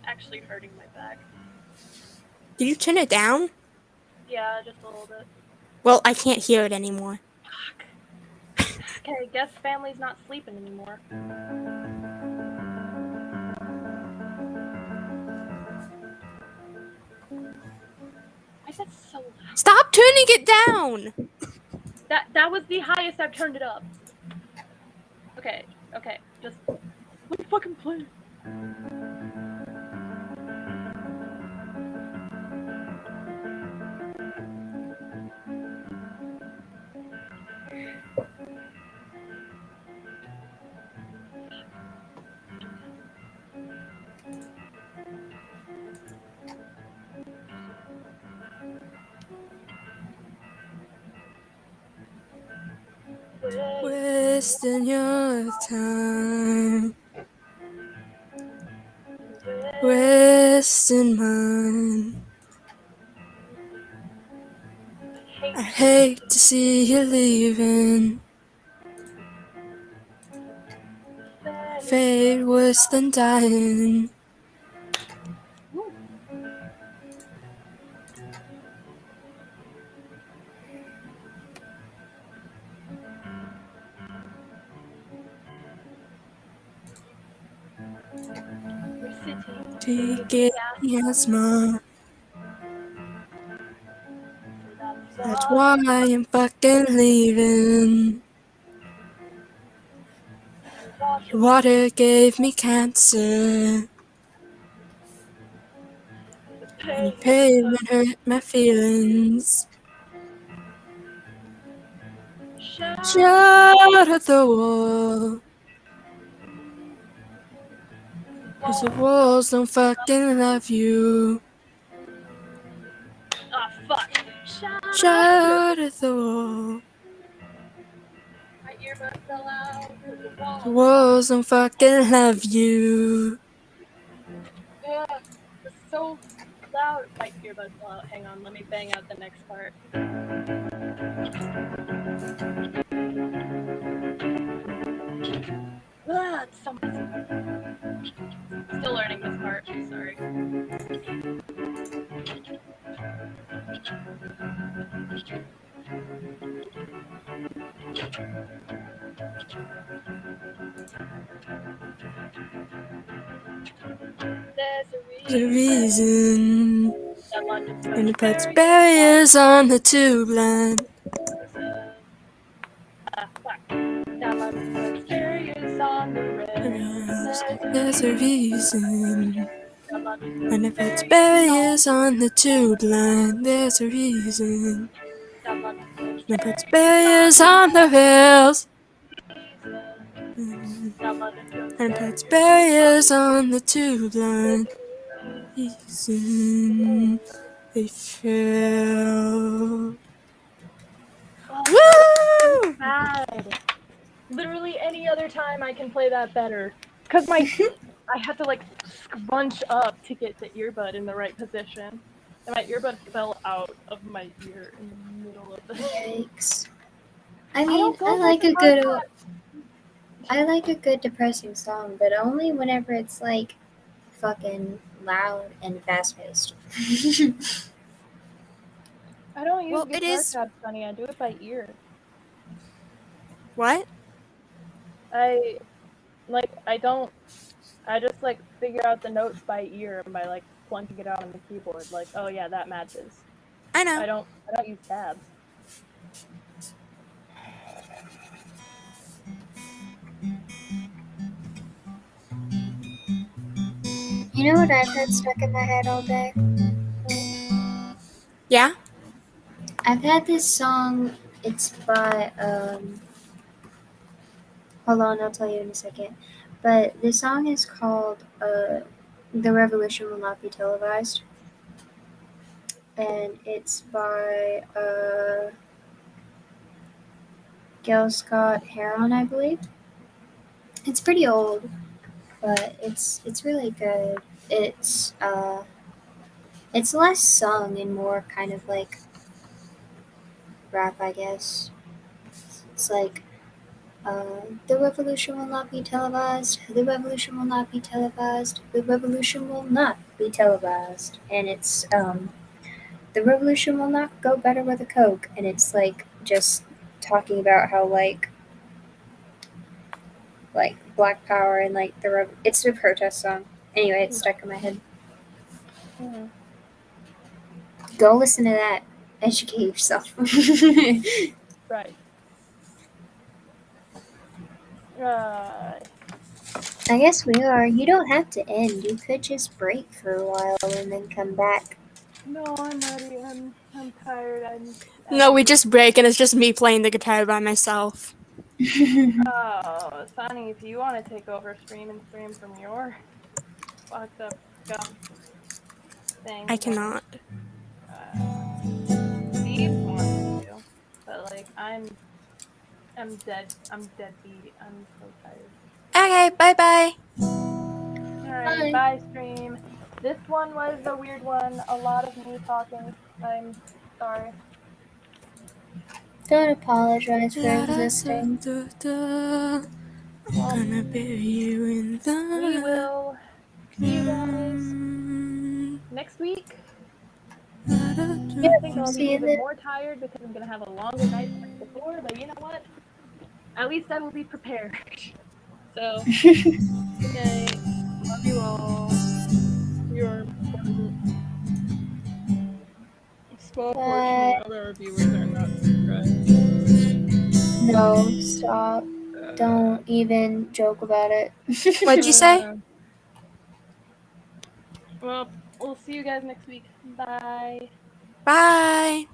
Actually hurting my back. Did you turn it down? Yeah, just a little bit. Well, I can't hear it anymore. Fuck. Okay, guess family's not sleeping anymore. Why is that so loud? Stop turning it down! That was the highest I've turned it up. Okay, just let me fucking play. Wasting your time, wasting mine. I hate to see you leaving. Fate worse than dying. To get asthma. That's why I'm fucking leaving. Water gave me cancer. And pain hurt my feelings. Shout at the wall. 'Cause the walls don't fucking love you. Ah, fuck. Shout at the wall. My earbuds fell out. The walls don't fucking love you. Yeah, it's so loud. My earbuds fell out. Hang on, let me bang out the next part. Ah, it's so messy. Still learning this part. Sorry. There's a reason. And it puts barriers on the tube line. There's a reason. And if it's barriers on the tube line, there's a reason. And it puts barriers on the rails. And it puts barriers on the tube line. Reason they fail. Woo! Bad. Literally any other time I can play that better. Cause I had to like scrunch up to get the earbud in the right position. And my earbud fell out of my ear in the middle of the Yikes. I mean, I like a good depressing song, but only whenever it's like fucking loud and fast paced. I don't use Well, it guitar is- tabs, Sunny. I do it by ear. What? I just like figure out the notes by ear by like plunking it out on the keyboard. Like, oh yeah, that matches. I know. I don't use tabs. You know what I've had stuck in my head all day? Yeah? I've had this song. It's by hold on, I'll tell you in a second. But the song is called "The Revolution Will Not Be Televised," and it's by Gil Scott Heron, I believe. It's pretty old, but it's really good. It's less sung and more kind of like rap, I guess. It's like The revolution will not be televised. The revolution will not be televised. The revolution will not be televised. And it's the revolution will not go better with a Coke. And it's like just talking about how like Black Power and like it's a protest song. Anyway, it's stuck in my head. Mm-hmm. Go listen to that. Educate yourself. Right. I guess we are. You don't have to end. You could just break for a while and then come back. No, I'm ready. I'm tired. No, we just break and it's just me playing the guitar by myself. Oh, Sonny, if you want to take over stream from your fucked up scum thing. I cannot. Steve wants to, but like I'm dead. I'm deadbeat. I'm so tired. Okay, bye-bye. Alright, bye stream. This one was a weird one. A lot of me talking. I'm sorry. Don't apologize for existing. I'm gonna bury you in the... We will see you guys next week. I think I'll be even more tired because I'm gonna have a longer night than before, but you know what? At least I will be prepared. So, good night. Love you all. You're important. A small portion of our viewers are not subscribed. No, stop. Don't even joke about it. What'd you say? Well, we'll see you guys next week. Bye. Bye.